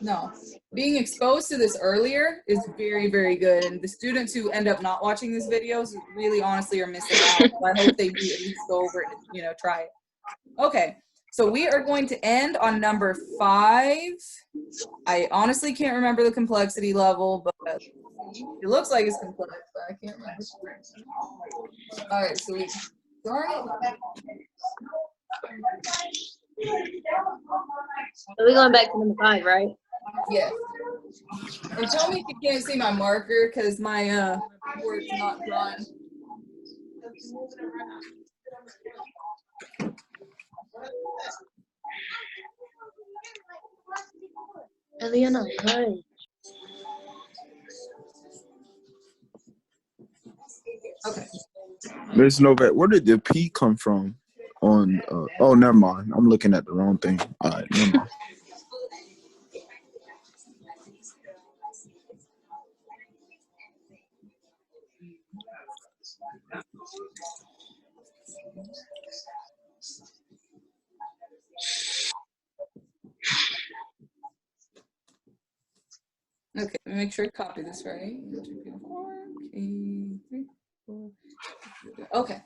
No. Being exposed to this earlier is very, very good. And the students who end up not watching these videos really honestly are missing out. So I hope they do at least go over it and, try it. Okay. So we are going to end on number 5. I honestly can't remember the complexity level, but it looks like it's complex, but I can't remember. All right, so we started. So we're going back to number 5, right? Yes. And tell me if you can't see my marker, because my board's not drawn. Eliana, hi. Okay. Miss Novak, where did the P come from? On oh, never mind. I'm looking at the wrong thing. All right, never mind. Okay, let me make sure I copy this right. Okay,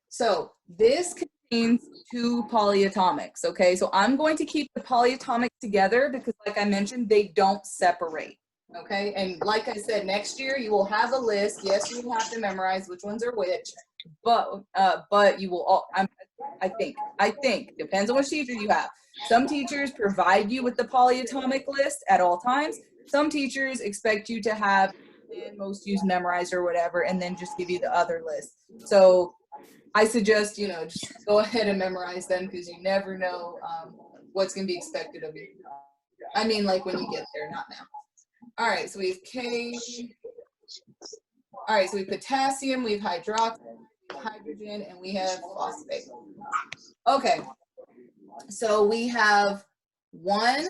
so this contains 2 polyatomics, okay? So I'm going to keep the polyatomic together because, like I mentioned, they don't separate, okay? And like I said, next year you will have a list. Yes, you will have to memorize which ones are which, but you will all, I think, depends on which teacher you have. Some teachers provide you with the polyatomic list at all times. Some teachers expect you to have most used memorized or whatever, and then just give you the other list. So I suggest, just go ahead and memorize them, because you never know what's going to be expected of you. I mean, like when you get there, not now. All right, so we have K. All right, so we have potassium, we have hydroxide, hydrogen, and we have phosphate. Okay, so we have 1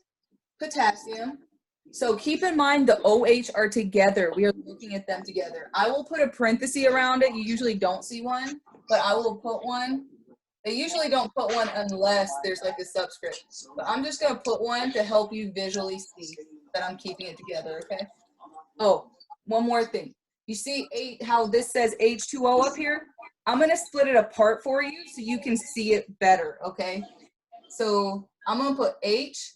potassium. So keep in mind the OH are together. We are looking at them together. I will put a parenthesis around it. You usually don't see one, but I will put one. They usually don't put one unless there's like a subscript. But I'm just going to put one to help you visually see that I'm keeping it together, okay? Oh, one more thing. You see how this says H2O up here? I'm going to split it apart for you so you can see it better, okay? So I'm going to put H-OH.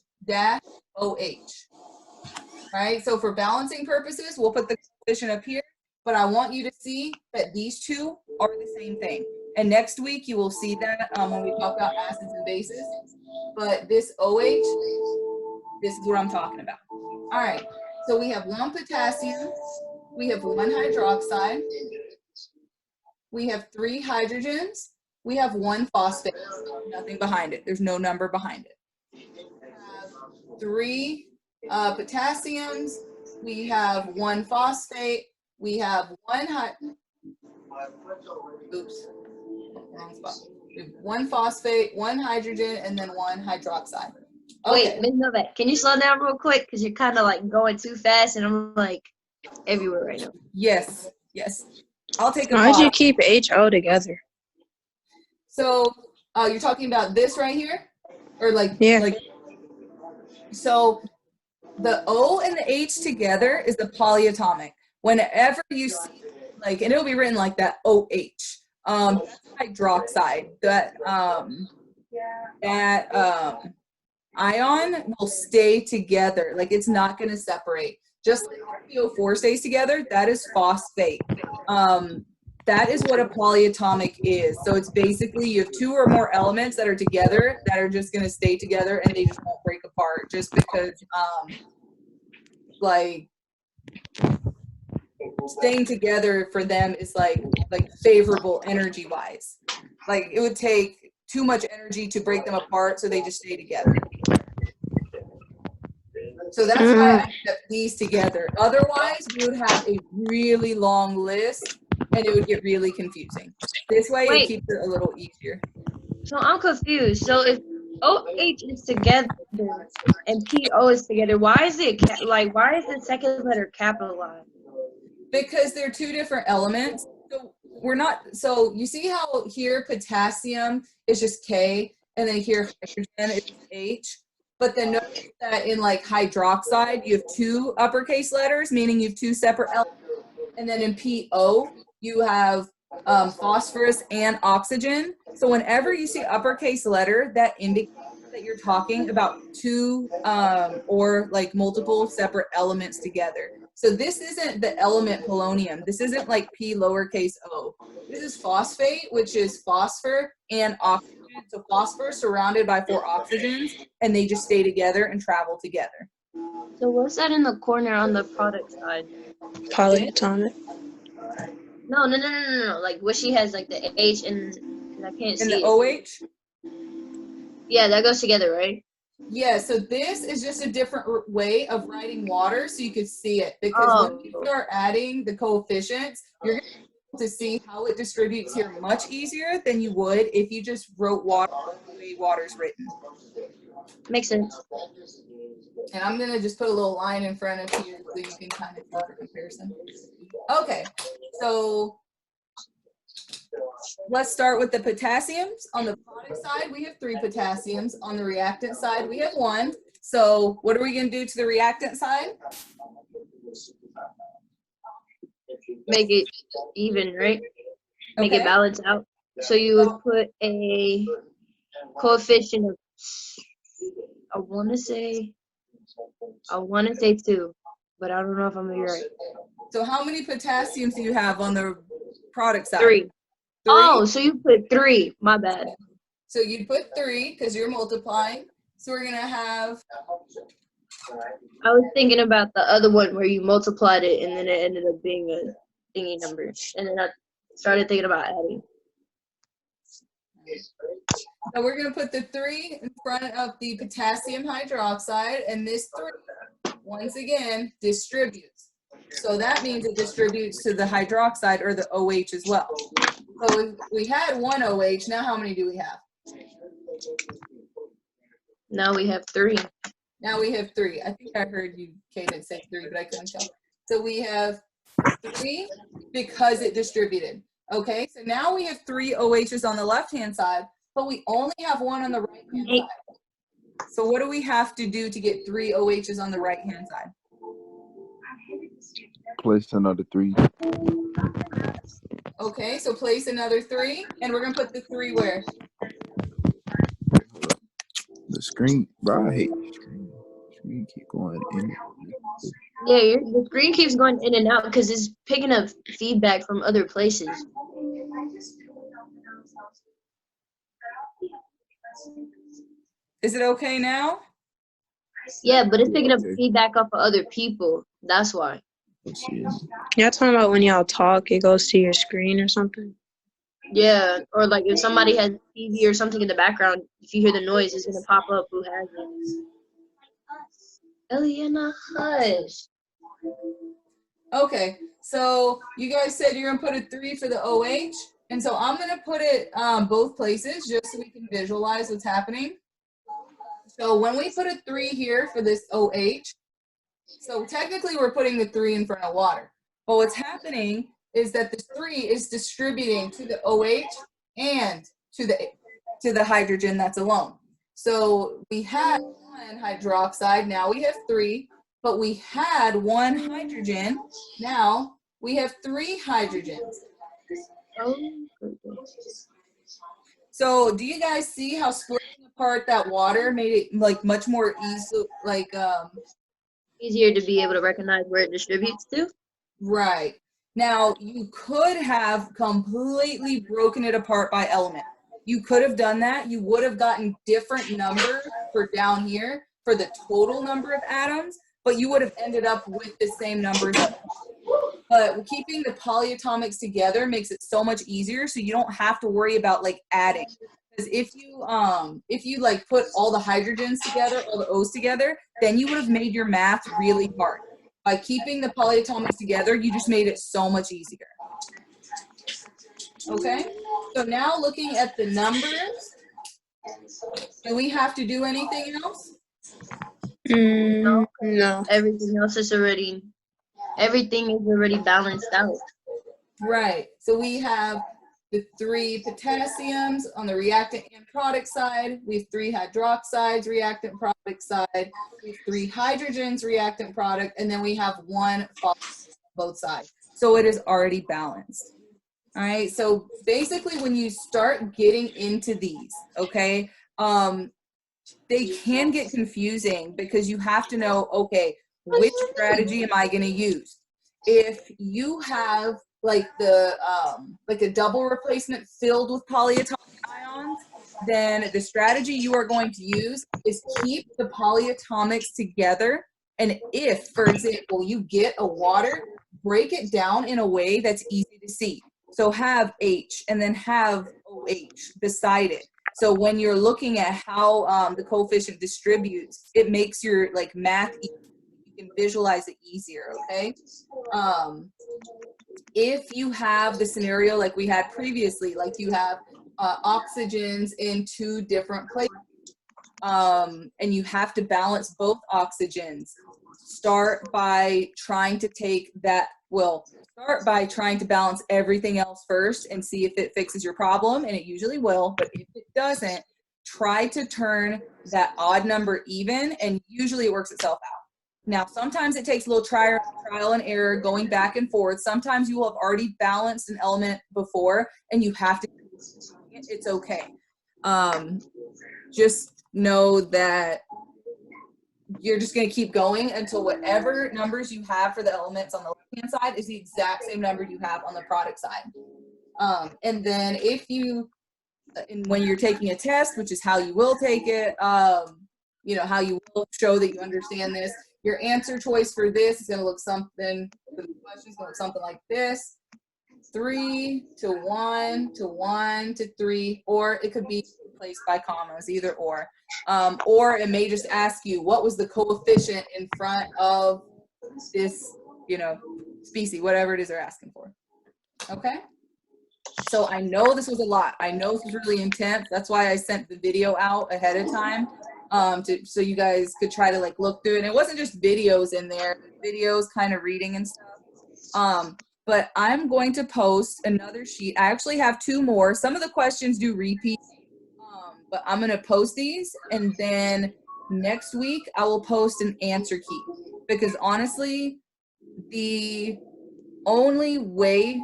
All right, so for balancing purposes, we'll put the coefficient up here, but I want you to see that these 2 are the same thing. And next week, you will see that when we talk about acids and bases. But this OH, this is what I'm talking about. All right, so we have 1 potassium, we have 1 hydroxide, we have 3 hydrogens, we have 1 phosphate, nothing behind it. There's no number behind it. We have 3 potassiums, we have 1 phosphate, we have 1 wrong spot. We have 1 phosphate, 1 hydrogen, and then 1 hydroxide. Okay. Wait, Miss Novak, can you slow down real quick? Because you're kind of like going too fast and I'm like everywhere right now. Yes. I'll take a Why'd you pause. keep HO together? So you're talking about this right here? Or like, Yeah. So the O and the H together is the polyatomic. Whenever you see, and it'll be written like that, OH. That's hydroxide. That ion will stay together. Like, it's not going to separate. Just like CO4 stays together, that is phosphate. that is what a polyatomic is. So it's basically you have two or more elements that are together that are just going to stay together and they just won't break apart just because like staying together for them is like favorable energy wise. Like it would take too much energy to break them apart, so they just stay together. So that's why I kept these together. Otherwise, we would have a really long list and it would get really confusing. This way, it keeps it a little easier. So I'm confused. So if OH is together and PO is together, why is it why is the second letter capitalized? Because they're two different elements. So we're not, so you see how here potassium is just K and then here hydrogen is H? But then notice that in like hydroxide, you have two uppercase letters, meaning you have two separate elements. And then in PO, you have phosphorus and oxygen. So whenever you see uppercase letter, that indicates that you're talking about two or like multiple separate elements together. So this isn't the element polonium. This isn't like P lowercase o. This is phosphate, which is phosphor and oxygen. So phosphor surrounded by 4 oxygens, and they just stay together and travel together. So what's that in the corner on the product side? Polyatomic. No. Like what she has, like the H and I can't see And the it. OH? Yeah, that goes together, right? Yeah, so this is just a different way of writing water so you could see it. Because when you start adding the coefficients, you're going to be able to see how it distributes here much easier than you would if you just wrote water the way water's written. Makes sense. And I'm going to just put a little line in front of you so you can kind of see the comparison. Okay, so let's start with the potassiums. On the product side, we have 3 potassiums. On the reactant side, we have 1. So what are we going to do to the reactant side? Make it even, right? Make Okay. it balance out. So you would put a coefficient of, I want to say 2, but I don't know if I'm gonna be right. So how many potassiums do you have on the product side? 3. 3? Oh, so you put 3. My bad. So you'd put 3 because you're multiplying. So we're going to have, I was thinking about the other one where you multiplied it and then it ended up being a thingy number. And then I started thinking about adding. so we're going to put the 3 in front of the potassium hydroxide, and this 3, once again, distributes. So that means it distributes to the hydroxide or the OH as well. So if we had 1 OH, now how many do we have? Now we have 3. Now we have 3. I think I heard you, Kaden, say 3, but I couldn't tell. So we have 3 because it distributed. Okay, so now we have 3 OHs on the left-hand side, but we only have 1 on the right-hand side. So what do we have to do to get 3 OHs on the right-hand side? Place another 3. Okay, so place another 3, and we're going to put the 3 where? The screen, bro, I hate the screen. The screen keep going in. Yeah, the screen keeps going in and out because it's picking up feedback from other places. Is it okay now? Yeah, but it's picking up Okay. feedback off of other people. That's why. Let's see. Y'all talking about when y'all talk, it goes to your screen or something? Yeah, or like if somebody has TV or something in the background, if you hear the noise, it's gonna pop up who has it. Eliana, hush. Okay, so you guys said you're gonna put a 3 for the OH, and so I'm gonna put it both places just so we can visualize what's happening. So when we put a 3 here for this OH, so technically we're putting the 3 in front of water, but what's happening is that the 3 is distributing to the OH and to the hydrogen that's alone. So we had 1 hydroxide, now we have 3, but we had 1 hydrogen, now we have 3 hydrogens. So do you guys see how splitting apart that water made it like much more easy, like Easier to be able to recognize where it distributes to. right. Now, you could have completely broken it apart by element. You could have done that. You would have gotten different numbers for down here for the total number of atoms, but you would have ended up with the same numbers. But keeping the polyatomics together makes it so much easier, so you don't have to worry about like adding. Because if you like put all the hydrogens together, all the O's together, then you would have made your math really hard. By keeping the polyatomics together, you just made it so much easier. Okay, so now looking at the numbers, do we have to do anything else? No. Everything else is everything is already balanced out. Right, so we have the 3 potassiums on the reactant and product side. We have 3 hydroxides, reactant product side. We have 3 hydrogens, reactant product, and then we have 1 phosphorus on both sides. So it is already balanced. All right, so basically when you start getting into these, okay, they can get confusing because you have to know, okay, which strategy am I going to use? If you have like the like a double replacement filled with polyatomic ions, then the strategy you are going to use is keep the polyatomics together. And if, for example, you get a water, break it down in a way that's easy to see. So have H and then have OH beside it. So when you're looking at how the coefficient distributes, it makes your like math easy. You can visualize it easier, okay? If you have the scenario like we had previously, like you have oxygens in 2 different places, and you have to balance both oxygens, start by trying to balance everything else first and see if it fixes your problem, and it usually will, but if it doesn't, try to turn that odd number even, and usually it works itself out. Now, sometimes it takes a little trial and error going back and forth. Sometimes you will have already balanced an element before and you have to, it's okay. Just know that you're just going to keep going until whatever numbers you have for the elements on the left-hand side is the exact same number you have on the product side. And then when you're taking a test, which is how you will take it, you know, how you will show that you understand this, your answer choice for this is going to look something, for the question is going to look something like this: 3 to 1 to 1 to 3, or it could be replaced by commas, either or it may just ask you what was the coefficient in front of this, you know, species, whatever it is they're asking for. Okay, so I know this was a lot. I know this was really intense. That's why I sent the video out ahead of time. So you guys could try to like look through it. And it wasn't just videos in there, videos kind of reading and stuff. But I'm going to post another sheet. I actually have 2 more. Some of the questions do repeat, but I'm going to post these. And then next week I will post an answer key, because honestly, the only way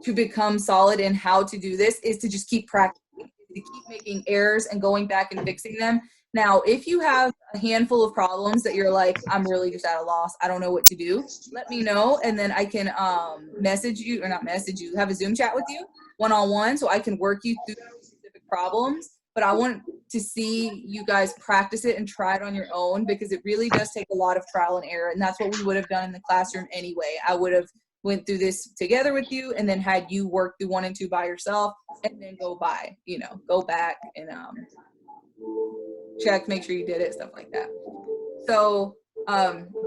to become solid in how to do this is to just keep practicing, to keep making errors and going back and fixing them. Now, if you have a handful of problems that you're like, I'm really just at a loss, I don't know what to do, let me know, and then I can message you, or not message you, have a Zoom chat with you one-on-one so I can work you through specific problems. But I want to see you guys practice it and try it on your own, because it really does take a lot of trial and error, and that's what we would have done in the classroom anyway. I would have went through this together with you and then had you work through 1 and 2 by yourself, and then go back and check, make sure you did it, stuff like that. So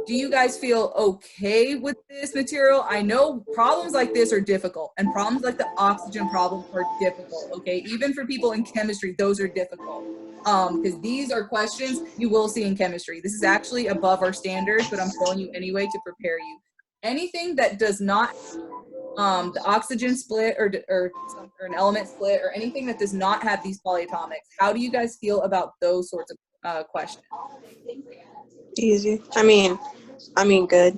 do you guys feel okay with this material? I know problems like this are difficult, and problems like the oxygen problem are difficult, okay? Even for people in chemistry, those are difficult, because these are questions you will see in chemistry. This is actually above our standards, but I'm showing you anyway to prepare you. Anything that does not the oxygen split or an element split, or anything that does not have these polyatomics, how do you guys feel about those sorts of questions? Easy. I mean, good.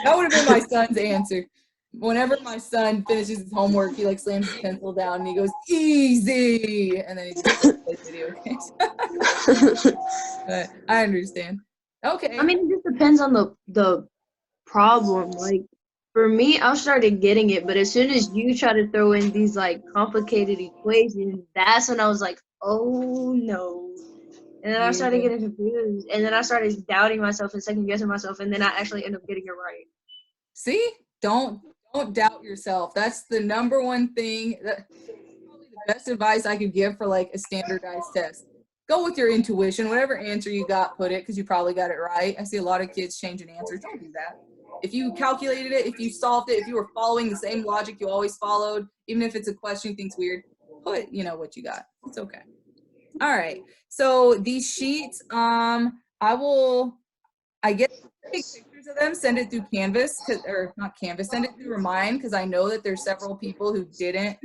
That would have been my son's answer. Whenever my son finishes his homework, he like slams his pencil down and he goes, easy, and then he just plays video games. But I understand. Okay. I mean, it just depends on the problem. Like for me, I started getting it, but as soon as you try to throw in these like complicated equations, that's when I was like, oh no. And then I started Yeah. getting confused, and then I started doubting myself and second guessing myself, and then I actually ended up getting it right. See, don't doubt yourself. That's the number one thing. That's probably the best advice I could give for like a standardized test. Go with your intuition. Whatever answer you got, put it because you probably got it right. I see a lot of kids changing answers. Don't do that. If you calculated it, if you solved it, if you were following the same logic you always followed, even if it's a question you think's weird, put what you got. It's okay. All right. So these sheets, I get take pictures of them, send it through Canvas, or not Canvas, send it through Remind, because I know that there's several people who didn't,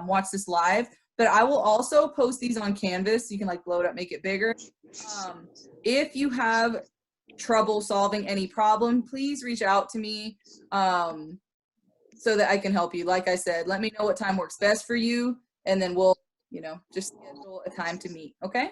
watch this live. But I will also post these on Canvas. You can like blow it up, make it bigger. If you have trouble solving any problem, please reach out to me so that I can help you. Like I said, let me know what time works best for you, and then we'll, just schedule a time to meet. Okay?